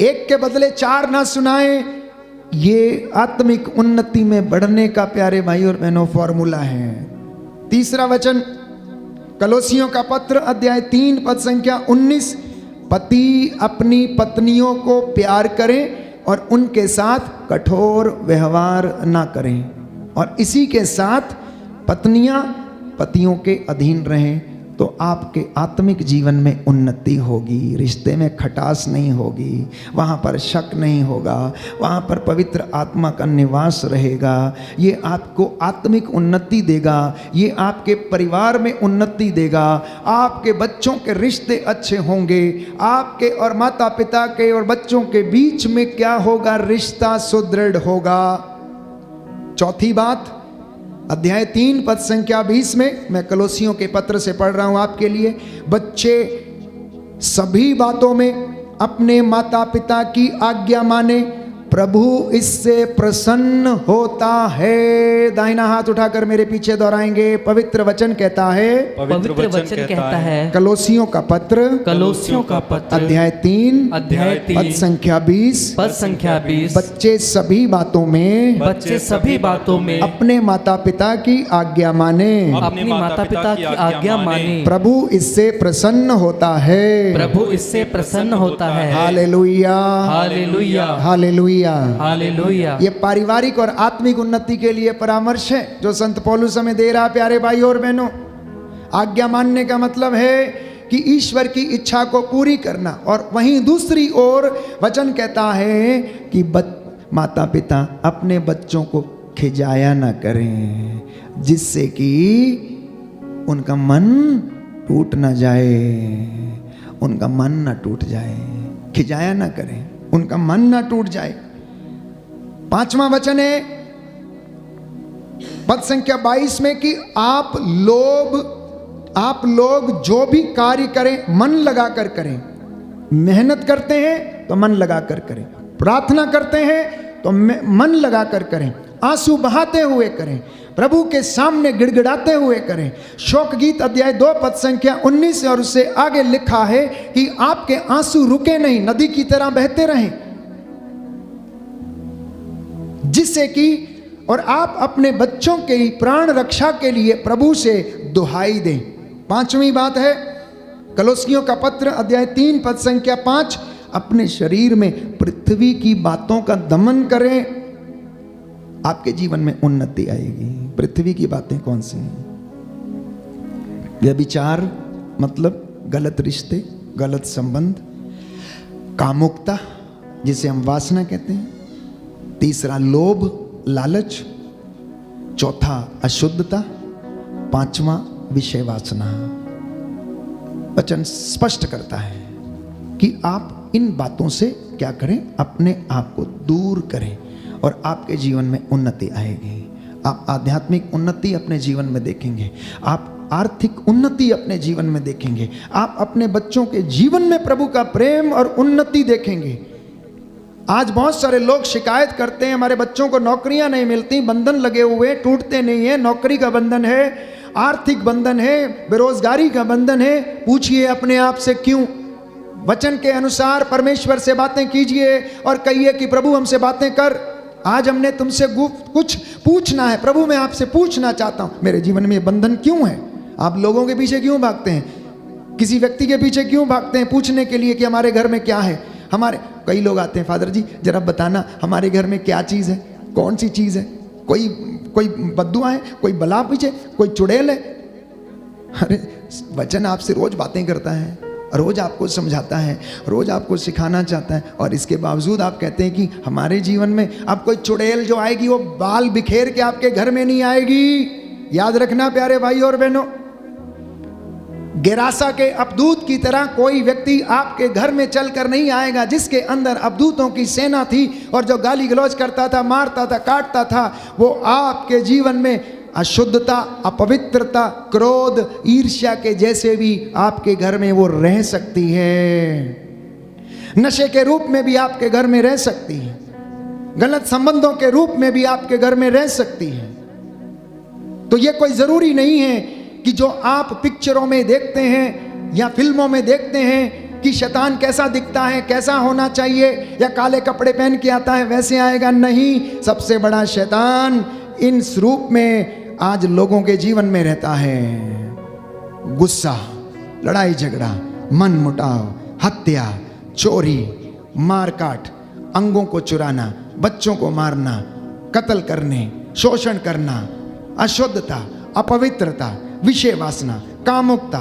एक के बदले चार ना सुनाएं। ये आत्मिक उन्नति में बढ़ने का प्यारे भाई और बहनों फॉर्मूला है। तीसरा वचन कलोसियों का पत्र अध्याय 3 पद संख्या 19, पति अपनी पत्नियों को प्यार करें और उनके साथ कठोर व्यवहार ना करें, और इसी के साथ पत्नियां पतियों के अधीन रहें, तो आपके आत्मिक जीवन में उन्नति होगी। रिश्ते में खटास नहीं होगी, वहाँ पर शक नहीं होगा, वहाँ पर पवित्र आत्मा का निवास रहेगा। ये आपको आत्मिक उन्नति देगा, ये आपके परिवार में उन्नति देगा, आपके बच्चों के रिश्ते अच्छे होंगे, आपके और माता पिता के और बच्चों के बीच में क्या होगा, रिश्ता सुदृढ़ होगा। चौथी बात अध्याय 3 पद संख्या 20 में, मैं कलोसियों के पत्र से पढ़ रहा हूं आपके लिए, बच्चे सभी बातों में अपने माता पिता की आज्ञा माने, प्रभु इससे प्रसन्न होता है। दाहिना हाथ उठाकर मेरे पीछे दोहराएंगे, पवित्र वचन कहता है, पवित्र वचन कहता है, कलोसियों का पत्र अध्याय 3 पद संख्या 20, बच्चे सभी बातों में अपने माता पिता की आज्ञा माने, प्रभु इससे प्रसन्न होता है। Hallelujah, hallelujah. ये पारिवारिक और आत्मिक उन्नति के लिए परामर्श है जो संत पौलुस हमें दे रहा। प्यारे भाई और बहनों, आज्ञा मानने का मतलब है कि ईश्वर की इच्छा को पूरी करना, और वहीं दूसरी ओर वचन कहता है कि माता पिता अपने बच्चों को खिजाया ना करें, जिससे कि उनका मन टूट ना जाए, उनका मन ना टूट जाए। खिजाया ना करें, उनका मन ना टूट जाए। पांचवा वचन है पद संख्या 22 में कि आप लोग जो भी कार्य करें मन लगाकर करें। मेहनत करते हैं तो मन लगाकर करें, प्रार्थना करते हैं तो मन लगाकर करें, आंसू बहाते हुए करें, प्रभु के सामने गिड़गिड़ाते हुए करें। शोक गीत अध्याय 2 पद संख्या 19 और उससे आगे लिखा है कि आपके आंसू रुके नहीं, नदी की तरह बहते रहें, जिससे कि और आप अपने बच्चों के प्राण रक्षा के लिए प्रभु से दुहाई दें। पांचवी बात है कलोसियों का पत्र अध्याय 3 पद संख्या 5, अपने शरीर में पृथ्वी की बातों का दमन करें, आपके जीवन में उन्नति आएगी। पृथ्वी की बातें कौन सी हैं? व्यभिचार मतलब गलत रिश्ते, गलत संबंध, कामुकता जिसे हम वासना कहते हैं, तीसरा लोभ लालच, चौथा अशुद्धता, पांचवा विषय वासना। वचन स्पष्ट करता है कि आप इन बातों से क्या करें, अपने आप को दूर करें और आपके जीवन में उन्नति आएगी। आप आध्यात्मिक उन्नति अपने जीवन में देखेंगे, आप आर्थिक उन्नति अपने जीवन में देखेंगे, आप अपने बच्चों के जीवन में प्रभु का प्रेम और उन्नति देखेंगे। आज बहुत सारे लोग शिकायत करते हैं हमारे बच्चों को नौकरियां नहीं मिलती, बंधन लगे हुए टूटते नहीं है। नौकरी का बंधन है, आर्थिक बंधन है, बेरोजगारी का बंधन है। पूछिए अपने आप से क्यों? वचन के अनुसार परमेश्वर से बातें कीजिए और कहिए कि प्रभु हमसे बातें कर, आज हमने तुमसे कुछ पूछना है। प्रभु मैं आपसे पूछना चाहता हूं, मेरे जीवन में बंधन क्यों है? आप लोगों के पीछे क्यों भागते हैं? किसी व्यक्ति के पीछे क्यों भागते हैं पूछने के लिए कि हमारे घर में क्या है? कई लोग आते हैं, फादर जी जरा बताना हमारे घर में क्या चीज़ है, कौन सी चीज़ है? कोई बद्दुआ है, कोई बला पीछे, कोई चुड़ैल है। अरे वचन आपसे रोज बातें करता है, रोज आपको समझाता है, रोज आपको सिखाना चाहता है, और इसके बावजूद आप कहते हैं कि हमारे जीवन में अब कोई चुड़ैल जो आएगी वो बाल बिखेर के आपके घर में नहीं आएगी। याद रखना प्यारे भाई और बहनों, गेरासा के अबदूत की तरह कोई व्यक्ति आपके घर में चलकर नहीं आएगा जिसके अंदर अबदूतों की सेना थी और जो गाली गलौज करता था, मारता था, काटता था। वो आपके जीवन में अशुद्धता, अपवित्रता, क्रोध, ईर्ष्या के जैसे भी आपके घर में वो रह सकती है। नशे के रूप में भी आपके घर में रह सकती है, गलत संबंधों के रूप में भी आपके घर में रह सकती है। तो ये कोई जरूरी नहीं है कि जो आप पिक्चरों में देखते हैं या फिल्मों में देखते हैं कि शैतान कैसा दिखता है, कैसा होना चाहिए, या काले कपड़े पहन के आता है वैसे आएगा, नहीं। सबसे बड़ा शैतान इन स्वरूप में आज लोगों के जीवन में रहता है। गुस्सा, लड़ाई झगड़ा, मन मुटाव, हत्या, चोरी, मारकाट, अंगों को चुराना, बच्चों को मारना, कत्ल करने, शोषण करना, अशुद्धता, अपवित्रता, विषय वासना, कामुकता,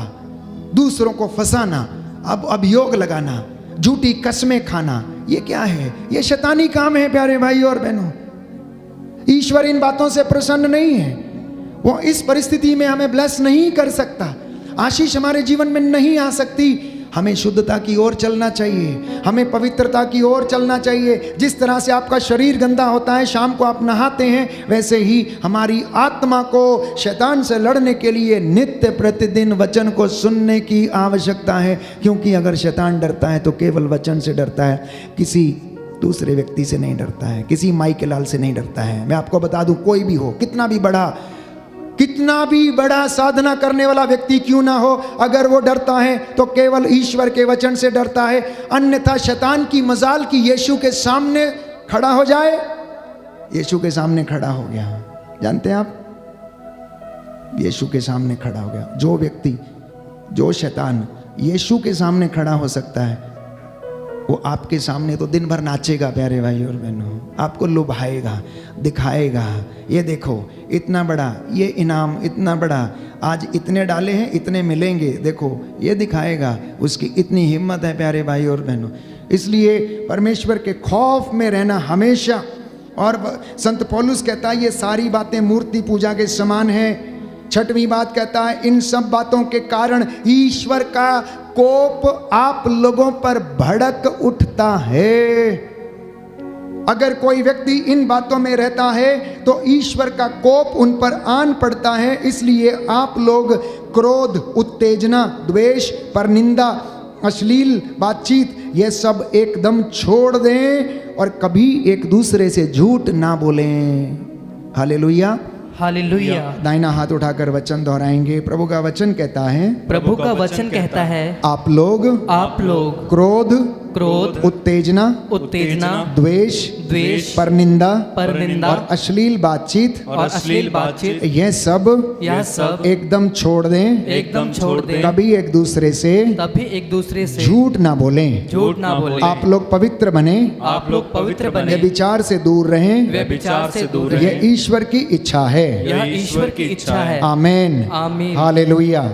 दूसरों को फंसाना, अब अभियोग लगाना, झूठी कस्में खाना, ये क्या है? ये शैतानी काम है प्यारे भाई और बहनों। ईश्वर इन बातों से प्रसन्न नहीं है। वो इस परिस्थिति में हमें ब्लेस नहीं कर सकता, आशीष हमारे जीवन में नहीं आ सकती। हमें शुद्धता की ओर चलना चाहिए, हमें पवित्रता की ओर चलना चाहिए। जिस तरह से आपका शरीर गंदा होता है, शाम को आप नहाते हैं, वैसे ही हमारी आत्मा को शैतान से लड़ने के लिए नित्य प्रतिदिन वचन को सुनने की आवश्यकता है। क्योंकि अगर शैतान डरता है तो केवल वचन से डरता है, किसी दूसरे व्यक्ति से नहीं डरता है, किसी माई के लाल से नहीं डरता है। मैं आपको बता दूं, कोई भी हो, कितना भी बड़ा साधना करने वाला व्यक्ति क्यों ना हो, अगर वो डरता है तो केवल ईश्वर के वचन से डरता है। अन्यथा शैतान की मजाल की यीशु के सामने खड़ा हो जाए। यीशु के सामने खड़ा हो गया, जानते हैं आप, यीशु के सामने खड़ा हो गया। जो व्यक्ति, जो शैतान यीशु के सामने खड़ा हो सकता है, वो आपके सामने तो दिन भर नाचेगा प्यारे भाई और बहनों, आपको लुभाएगा, दिखाएगा, ये देखो इतना बड़ा, ये इनाम इतना बड़ा, आज इतने डाले हैं इतने मिलेंगे, देखो ये दिखाएगा। उसकी इतनी हिम्मत है प्यारे भाई और बहनों। इसलिए परमेश्वर के खौफ में रहना हमेशा। और संत पौलुस कहता है ये सारी बातें मूर्ति पूजा के समान है। छठवीं बात कहता है, इन सब बातों के कारण ईश्वर का कोप आप लोगों पर भड़क उठता है। अगर कोई व्यक्ति इन बातों में रहता है तो ईश्वर का कोप उन पर आन पड़ता है। इसलिए आप लोग क्रोध, उत्तेजना, द्वेष, परनिंदा, अश्लील बातचीत, ये सब एकदम छोड़ दें और कभी एक दूसरे से झूठ ना बोलें। Hallelujah, hallelujah. दाहिना हाथ उठाकर वचन दोहराएंगे। प्रभु का वचन कहता है, प्रभु का वचन कहता है, आप लोग क्रोध, उत्तेजना, द्वेष, परनिंदा और अश्लील बातचीत, यह सब एकदम छोड़ दें। कभी एक दूसरे से झूठ ना बोलें। आप लोग पवित्र बने, व्यभिचार से दूर रहें। यह ईश्वर की इच्छा है। आमीन, हालेलुया।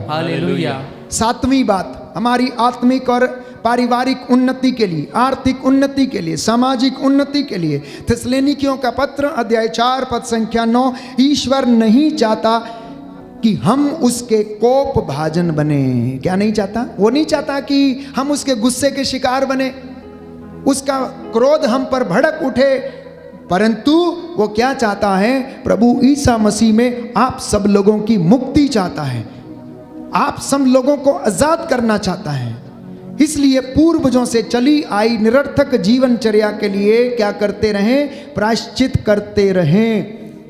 सातवीं बात, हमारी आत्मिक और पारिवारिक उन्नति के लिए, आर्थिक उन्नति के लिए, सामाजिक उन्नति के लिए, थिस्सलुनीकियों का पत्र अध्याय 4 पद संख्या 9, ईश्वर नहीं चाहता कि हम उसके कोप भाजन बने। क्या नहीं चाहता? वो नहीं चाहता कि हम उसके गुस्से के शिकार बने, उसका क्रोध हम पर भड़क उठे, परंतु वो क्या चाहता है? प्रभु ईसा मसीह में आप सब लोगों की मुक्ति चाहता है, आप सब लोगों को आजाद करना चाहता है। इसलिए पूर्वजों से चली आई निरर्थक जीवनचर्या के लिए क्या करते रहें? प्रायश्चित करते रहें,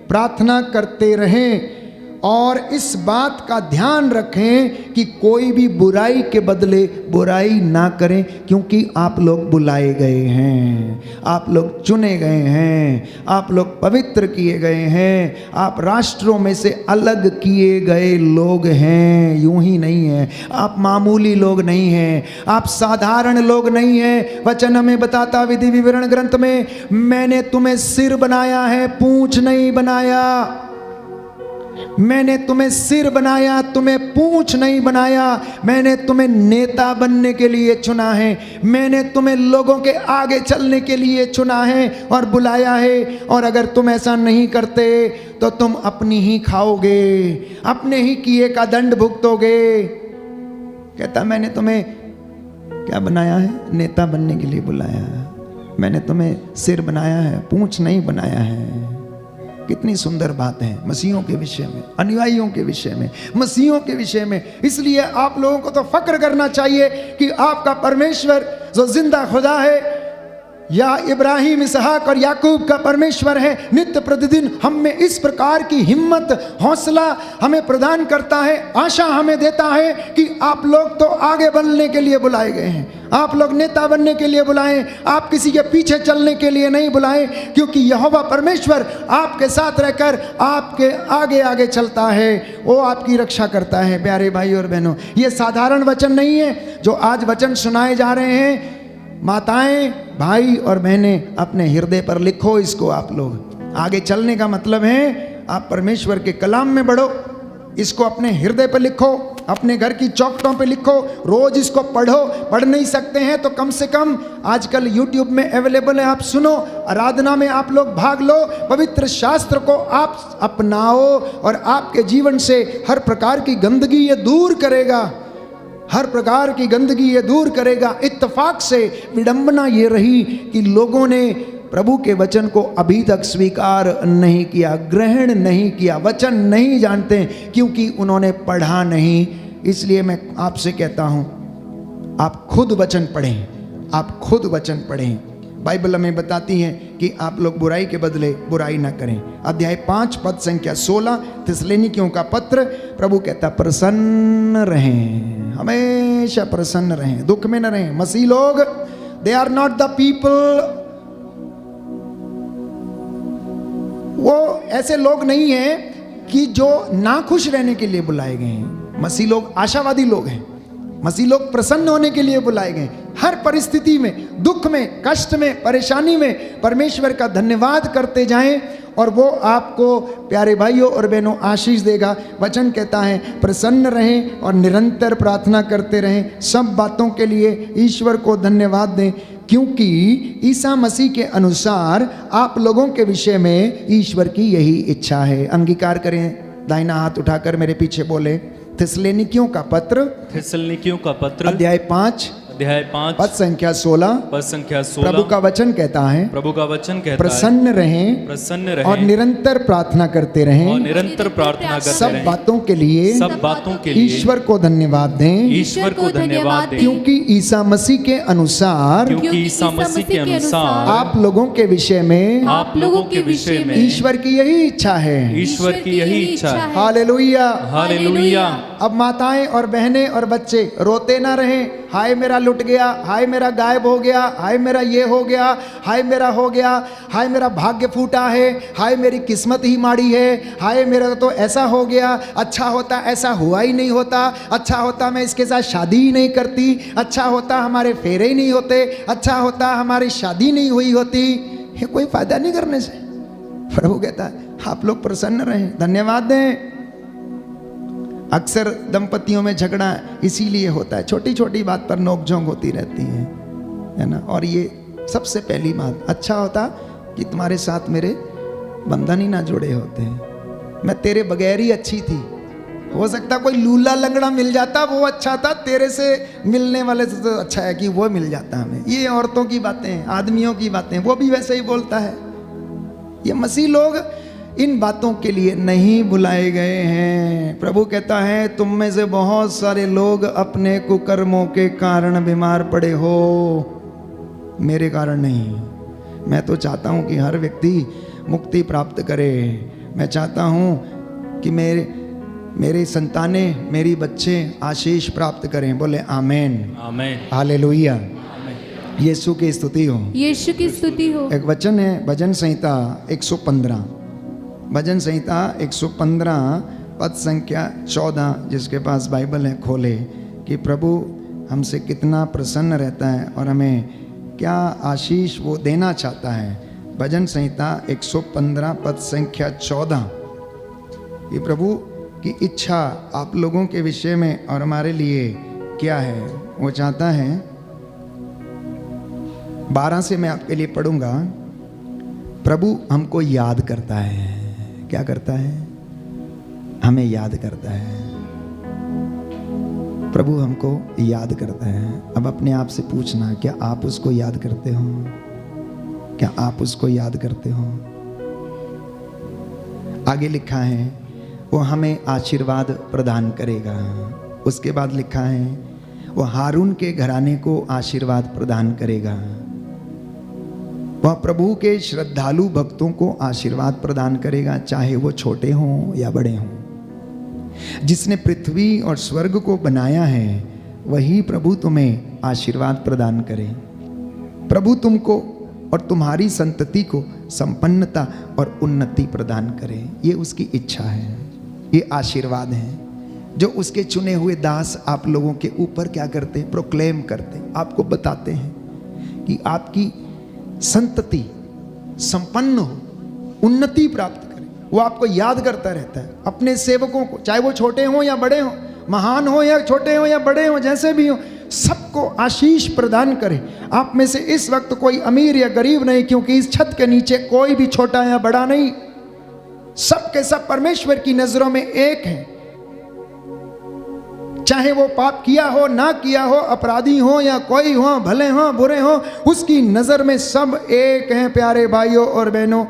प्रार्थना करते रहें, और इस बात का ध्यान रखें कि कोई भी बुराई के बदले बुराई ना करें, क्योंकि आप लोग बुलाए गए हैं, आप लोग चुने गए हैं, आप लोग पवित्र किए गए हैं, आप राष्ट्रों में से अलग किए गए लोग हैं। यूं ही नहीं है, आप मामूली लोग नहीं हैं, आप साधारण लोग नहीं हैं। वचन हमें बताता विधि विवरण ग्रंथ में, मैंने तुम्हें सिर बनाया है, पूंछ नहीं बनाया। मैंने तुम्हें सिर बनाया, तुम्हें पूंछ नहीं बनाया। मैंने तुम्हें नेता बनने के लिए चुना है, मैंने तुम्हें लोगों के आगे चलने के लिए चुना है और बुलाया है। और अगर तुम ऐसा नहीं करते तो तुम अपनी ही खाओगे, अपने ही किए का दंड भुगतोगे। कहता मैंने तुम्हें क्या बनाया है? नेता बनने के लिए बुलाया है। मैंने तुम्हें सिर बनाया है, पूंछ नहीं बनाया है। कितनी सुंदर बात है मसीहों के विषय में, अनुयायियों के विषय में, मसीहों के विषय में। इसलिए आप लोगों को तो फक्र करना चाहिए कि आपका परमेश्वर जो जिंदा खुदा है, या इब्राहिम, इसहाक और याकूब का परमेश्वर है, नित्य प्रतिदिन हम में इस प्रकार की हिम्मत, हौसला हमें प्रदान करता है, आशा हमें देता है कि आप लोग तो आगे बढ़ने के लिए बुलाए गए हैं, आप लोग नेता बनने के लिए बुलाएं, आप किसी के पीछे चलने के लिए नहीं बुलाएं, क्योंकि यहोवा परमेश्वर आपके साथ रहकर आपके आगे आगे चलता है, वो आपकी रक्षा करता है। प्यारे भाई और बहनों, ये साधारण वचन नहीं है जो आज वचन सुनाए जा रहे हैं। माताएं, भाई और बहनें, अपने हृदय पर लिखो इसको। आप लोग आगे चलने का मतलब है आप परमेश्वर के कलाम में बढ़ो, इसको अपने हृदय पर लिखो, अपने घर की चौखटों पे लिखो, रोज इसको पढ़ो। पढ़ नहीं सकते हैं तो कम से कम आजकल YouTube में अवेलेबल है, आप सुनो, आराधना में आप लोग भाग लो, पवित्र शास्त्र को आप अपनाओ और आपके जीवन से हर प्रकार की गंदगी ये दूर करेगा, हर प्रकार की गंदगी ये दूर करेगा। इत्तेफाक से विडंबना ये रही कि लोगों ने प्रभु के वचन को अभी तक स्वीकार नहीं किया, ग्रहण नहीं किया, वचन नहीं जानते क्योंकि उन्होंने पढ़ा नहीं। इसलिए मैं आपसे कहता हूं, आप खुद वचन पढ़ें, आप खुद वचन पढ़ें। बाइबल हमें बताती है कि आप लोग बुराई के बदले बुराई ना करें। अध्याय 5 पद संख्या 16 थिस्सलुनीकियों का पत्र, प्रभु कहता प्रसन्न रहें, हमेशा प्रसन्न रहें, दुख में न रहें। मसीह लोग, they are not the people, वो ऐसे लोग नहीं हैं कि जो नाखुश रहने के लिए बुलाए गए हैं। मसीह लोग आशावादी लोग हैं, मसीह लोग प्रसन्न होने के लिए बुलाए गए। हर परिस्थिति में, दुख में, कष्ट में, परेशानी में परमेश्वर का धन्यवाद करते जाएं और वो आपको प्यारे भाइयों और बहनों आशीष देगा। वचन कहता है प्रसन्न रहें और निरंतर प्रार्थना करते रहें, सब बातों के लिए ईश्वर को धन्यवाद दें, क्योंकि ईसा मसीह के अनुसार आप लोगों के विषय में ईश्वर की यही इच्छा है। अंगीकार करें, दाहिना हाथ उठाकर मेरे पीछे बोले, थिस्सलुनीकियों का पत्र, थिस्सलुनीकियों का पत्र, अध्याय 5 पद संख्या 16, प्रभु का वचन कहता है, प्रभु का वचन कहता है, प्रसन्न रहें, प्रसन्न रहें और निरंतर प्रार्थना करते रहें, और निरंतर प्रार्थना करते सब रहें, बातों के लिए, सब बातों के लिए ईश्वर को धन्यवाद दें, ईश्वर को धन्यवाद दें, क्योंकि ईसा मसीह के अनुसार, क्योंकि ईसा मसीह के अनुसार आप लोगों के विषय में, आप लोगों के विषय में ईश्वर की यही इच्छा है। ईश्वर की यही इच्छा है। Hallelujah, hallelujah. अब माताएं और बहनें और बच्चे रोते ना रहें, हाय मेरा लुट गया, हाय मेरा गायब हो गया, हाय मेरा ये हो गया, हाय मेरा हो गया, हाय मेरा भाग्य फूटा है, हाय मेरी किस्मत ही माड़ी है, हाय मेरा तो ऐसा हो गया, अच्छा होता ऐसा हुआ ही नहीं होता, अच्छा होता मैं इसके साथ शादी ही नहीं करती, अच्छा होता हमारे फेरे ही नहीं होते, अच्छा होता हमारी शादी नहीं हुई होती। ये कोई फायदा नहीं करने से। प्रभु कहता है आप लोग प्रसन्न रहें, धन्यवाद दें। अक्सर दंपतियों में झगड़ा इसीलिए होता है, छोटी छोटी बात पर नोकझोंक होती रहती है ना। और ये सबसे पहली बात, अच्छा होता कि तुम्हारे साथ मेरे बंधन ही ना जुड़े होते हैं, मैं तेरे बगैर ही अच्छी थी। हो सकता कोई लूला लंगड़ा मिल जाता वो अच्छा था, तेरे से मिलने वाले से तो अच्छा है कि वो मिल जाता हमें। ये औरतों की बातें, आदमियों की बातें, वो भी वैसे ही बोलता है। ये मसीह लोग इन बातों के लिए नहीं बुलाए गए हैं। प्रभु कहता है तुम में से बहुत सारे लोग अपने कुकर्मों के कारण बीमार पड़े हो, मेरे कारण नहीं। मैं तो चाहता हूं कि हर व्यक्ति मुक्ति प्राप्त करे। मैं चाहता हूं कि मेरी संतानें, मेरी बच्चे आशीष प्राप्त करें। बोले आमेन, आमेन, हालेलुया, यीशु की स्तुति हो, यीशु की स्तुति हो। एक वचन है भजन संहिता 115, भजन संहिता 115 पद संख्या 14, जिसके पास बाइबल है खोले कि प्रभु हमसे कितना प्रसन्न रहता है और हमें क्या आशीष वो देना चाहता है। भजन संहिता 115 पद संख्या 14, ये प्रभु की इच्छा आप लोगों के विषय में और हमारे लिए क्या है। वो चाहता है, 12 से मैं आपके लिए पढ़ूंगा। प्रभु हमको याद करता है। क्या करता है? हमें याद करता है। प्रभु हमको याद करता है। अब अपने आप से पूछना, क्या आप उसको याद करते हो? क्या आप उसको याद करते हो? आगे लिखा है वो हमें आशीर्वाद प्रदान करेगा। उसके बाद लिखा है वो हारून के घराने को आशीर्वाद प्रदान करेगा। वह प्रभु के श्रद्धालु भक्तों को आशीर्वाद प्रदान करेगा, चाहे वो छोटे हों या बड़े हों। जिसने पृथ्वी और स्वर्ग को बनाया है वही प्रभु तुम्हें आशीर्वाद प्रदान करे। प्रभु तुमको और तुम्हारी संतति को संपन्नता और उन्नति प्रदान करे। ये उसकी इच्छा है, ये आशीर्वाद है जो उसके चुने हुए दास आप लोगों के ऊपर क्या करते हैं, प्रोक्लेम करते हैं, आपको बताते हैं कि आपकी संतति संपन्न हो, उन्नति प्राप्त करे। वो आपको याद करता रहता है, अपने सेवकों को, चाहे वो छोटे हों या बड़े हों, महान हो या छोटे हो या बड़े हो, जैसे भी हो, सबको आशीष प्रदान करे। आप में से इस वक्त कोई अमीर या गरीब नहीं, क्योंकि इस छत के नीचे कोई भी छोटा या बड़ा नहीं, सब के सब परमेश्वर की नजरों में एक हैं। चाहे वो पाप किया हो ना किया हो, अपराधी हो या कोई हो, भले हो बुरे हो, उसकी नजर में सब एक हैं। प्यारे भाइयों और बहनों,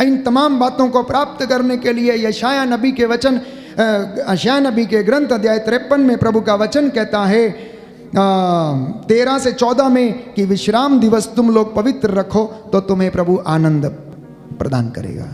इन तमाम बातों को प्राप्त करने के लिए यशाया नबी के वचन, यशाया नबी के ग्रंथ अध्याय 53 में प्रभु का वचन कहता है 13 से 14 में कि विश्राम दिवस तुम लोग पवित्र रखो तो तुम्हें प्रभु आनंद प्रदान करेगा।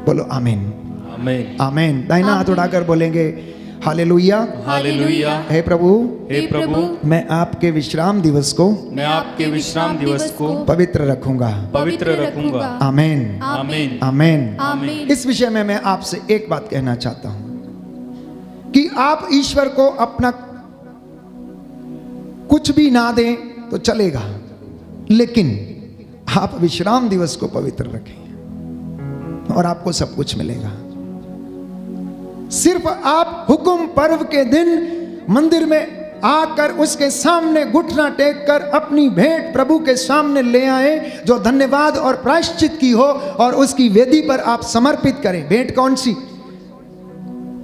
बोलो आमीन, आमीन, आमीन। दाहिना हाथ उठाकर बोलेंगे हालेलुया, हालेलुया। हे प्रभु, हे प्रभु, मैं आपके विश्राम दिवस को, मैं आपके विश्राम दिवस को पवित्र रखूंगा, पवित्र रखूंगा। आमीन, आमीन, आमीन, आमीन। इस विषय में मैं आपसे एक बात कहना चाहता हूं कि आप ईश्वर को अपना कुछ भी ना दें तो चलेगा, लेकिन आप विश्राम दिवस को पवित्र रखें और आपको सब कुछ मिलेगा। सिर्फ आप हुक्म पर्व के दिन मंदिर में आकर उसके सामने घुटना टेक कर अपनी भेंट प्रभु के सामने ले आए, जो धन्यवाद और प्रायश्चित की हो, और उसकी वेदी पर आप समर्पित करें। भेंट कौन सी?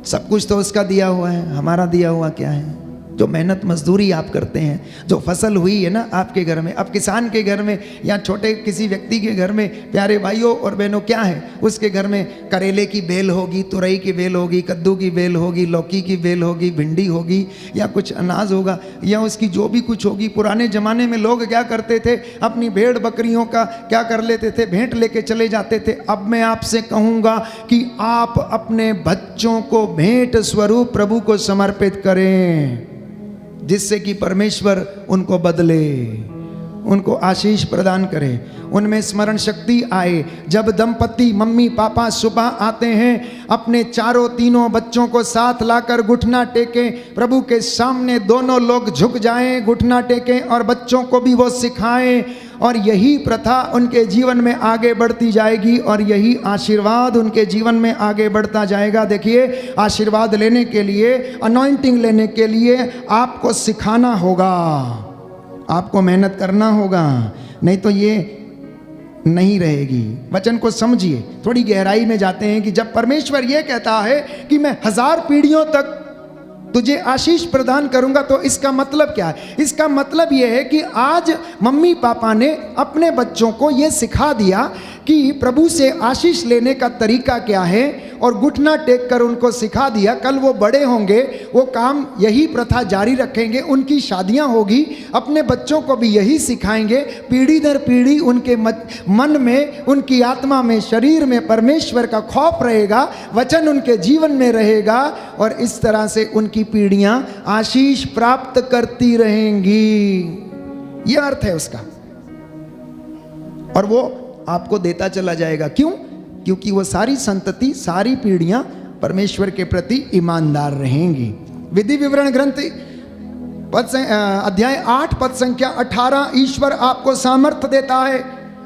सब कुछ तो उसका दिया हुआ है, हमारा दिया हुआ क्या है? जो मेहनत मजदूरी आप करते हैं, जो फसल हुई है ना आपके घर में, अब किसान के घर में या छोटे किसी व्यक्ति के घर में, प्यारे भाइयों और बहनों, क्या है? उसके घर में करेले की बेल होगी, तुरई की बेल होगी, कद्दू की बेल होगी, लौकी की बेल होगी, भिंडी होगी, या कुछ अनाज होगा, या उसकी जो भी कुछ होगी। पुराने ज़माने में लोग क्या करते थे, अपनी भेड़ बकरियों का क्या कर लेते थे, भेंट लेके चले जाते थे। अब मैं आपसे कहूँगा कि आप अपने बच्चों को भेंट स्वरूप प्रभु को समर्पित करें, जिससे कि परमेश्वर उनको बदले, उनको आशीष प्रदान करे, उनमें स्मरण शक्ति आए। जब दंपति मम्मी पापा सुबह आते हैं, अपने चारों तीनों बच्चों को साथ लाकर घुटना टेकें, प्रभु के सामने दोनों लोग झुक जाएं, घुटना टेकें, और बच्चों को भी वो सिखाएं, और यही प्रथा उनके जीवन में आगे बढ़ती जाएगी, और यही आशीर्वाद उनके जीवन में आगे बढ़ता जाएगा। देखिए, आशीर्वाद लेने के लिए, अनॉइंटिंग लेने के लिए आपको सिखाना होगा, आपको मेहनत करना होगा, नहीं तो ये नहीं रहेगी। वचन को समझिए, थोड़ी गहराई में जाते हैं कि जब परमेश्वर ये कहता है कि मैं 1000 पीढ़ियों तक तुझे आशीष प्रदान करूंगा, तो इसका मतलब क्या है? इसका मतलब यह है कि आज मम्मी पापा ने अपने बच्चों को यह सिखा दिया कि प्रभु से आशीष लेने का तरीका क्या है, और घुटना टेक कर उनको सिखा दिया। कल वो बड़े होंगे, वो काम यही प्रथा जारी रखेंगे, उनकी शादियां होगी, अपने बच्चों को भी यही सिखाएंगे। पीढ़ी दर पीढ़ी उनके मन में, उनकी आत्मा में, शरीर में परमेश्वर का खौफ रहेगा, वचन उनके जीवन में रहेगा, और इस तरह से उनकी पीढ़ियां आशीष प्राप्त करती रहेंगी। यह अर्थ है उसका, और वो आपको देता चला जाएगा। क्यों? क्योंकि वो सारी संतति, सारी पीढ़ियां परमेश्वर के प्रति ईमानदार रहेंगी। विधि विवरण ग्रंथ अध्याय 8 पद संख्या 18, ईश्वर आपको सामर्थ्य देता है।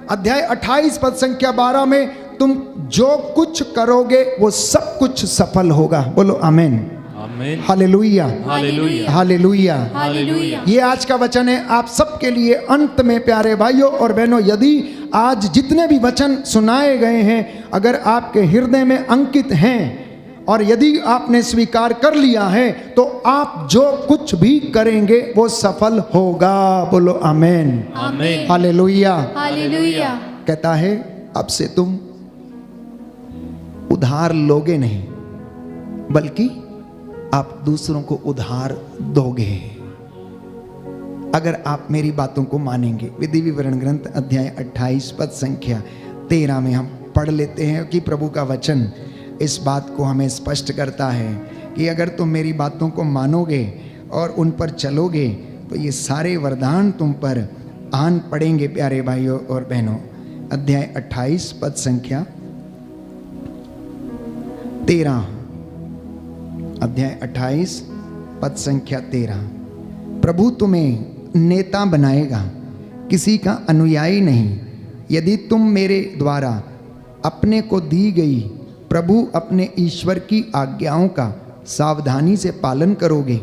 अध्याय 28 पद संख्या 12 में, तुम जो कुछ करोगे वो सब कुछ सफल होगा। बोलो आमीन, आमीन, हालेलुया, हालेलुया, हालेलुया, हालेलुया। ये आज का वचन है आप सबके लिए। अंत में प्यारे भाइयों और बहनों, यदि आज जितने भी वचन सुनाए गए हैं अगर आपके हृदय में अंकित हैं, और यदि आपने स्वीकार कर लिया है, तो आप जो कुछ भी करेंगे वो सफल होगा। बोलो आमीन, आमीन, हालेलुया। हालेलुया। कहता है अब से तुम उधार लोगे नहीं, बल्कि आप दूसरों को उधार दोगे। अगर आप मेरी बातों को मानेंगे। विधि विवरण ग्रंथ अध्याय 28 पद संख्या 13 में हम पढ़ लेते हैं कि प्रभु का वचन इस बात को हमें स्पष्ट करता है कि अगर तुम मेरी बातों को मानोगे और उन पर चलोगे तो ये सारे वरदान तुम पर आन पड़ेंगे। प्यारे भाइयों और बहनों, अध्याय 28 पद संख्या 13, अध्याय 28 पद संख्या 13। प्रभु तुम्हें नेता बनाएगा, किसी का अनुयायी नहीं। यदि तुम मेरे द्वारा अपने को दी गई प्रभु अपने ईश्वर की आज्ञाओं का सावधानी से पालन करोगे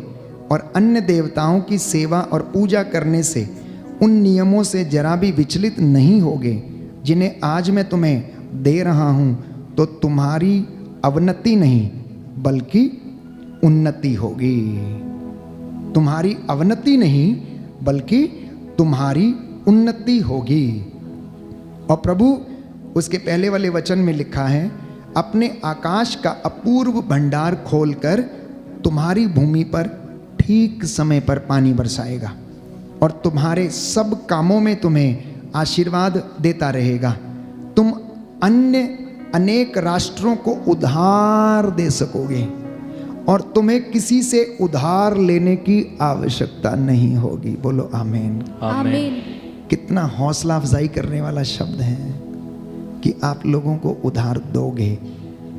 और अन्य देवताओं की सेवा और पूजा करने से उन नियमों से जरा भी विचलित नहीं होगे जिन्हें आज मैं तुम्हें दे रहा हूं, तो तुम्हारी अवनति नहीं बल्कि उन्नति होगी। तुम्हारी अवनति नहीं बल्कि तुम्हारी उन्नति होगी। और प्रभु उसके पहले वाले वचन में लिखा है, अपने आकाश का अपूर्व भंडार खोलकर तुम्हारी भूमि पर ठीक समय पर पानी बरसाएगा और तुम्हारे सब कामों में तुम्हें आशीर्वाद देता रहेगा। तुम अन्य अनेक राष्ट्रों को उधार दे सकोगे और तुम्हें किसी से उधार लेने की आवश्यकता नहीं होगी। बोलो आमीन। आमीन। कितना हौसला अफजाई करने वाला शब्द है कि आप लोगों को उधार दोगे,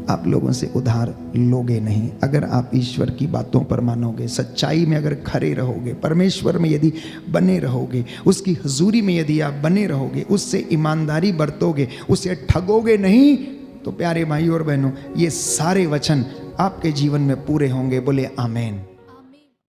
आप लोगों से उधार लोगे नहीं। अगर आप ईश्वर की बातों पर मानोगे, सच्चाई में अगर खरे रहोगे, परमेश्वर में यदि बने रहोगे, उसकी हुजूरी में यदि आप बने रहोगे, उससे ईमानदारी बरतोगे, उसे ठगोगे नहीं, तो प्यारे भाइयों और बहनों, ये सारे वचन आपके जीवन में पूरे होंगे। बोले आमीन।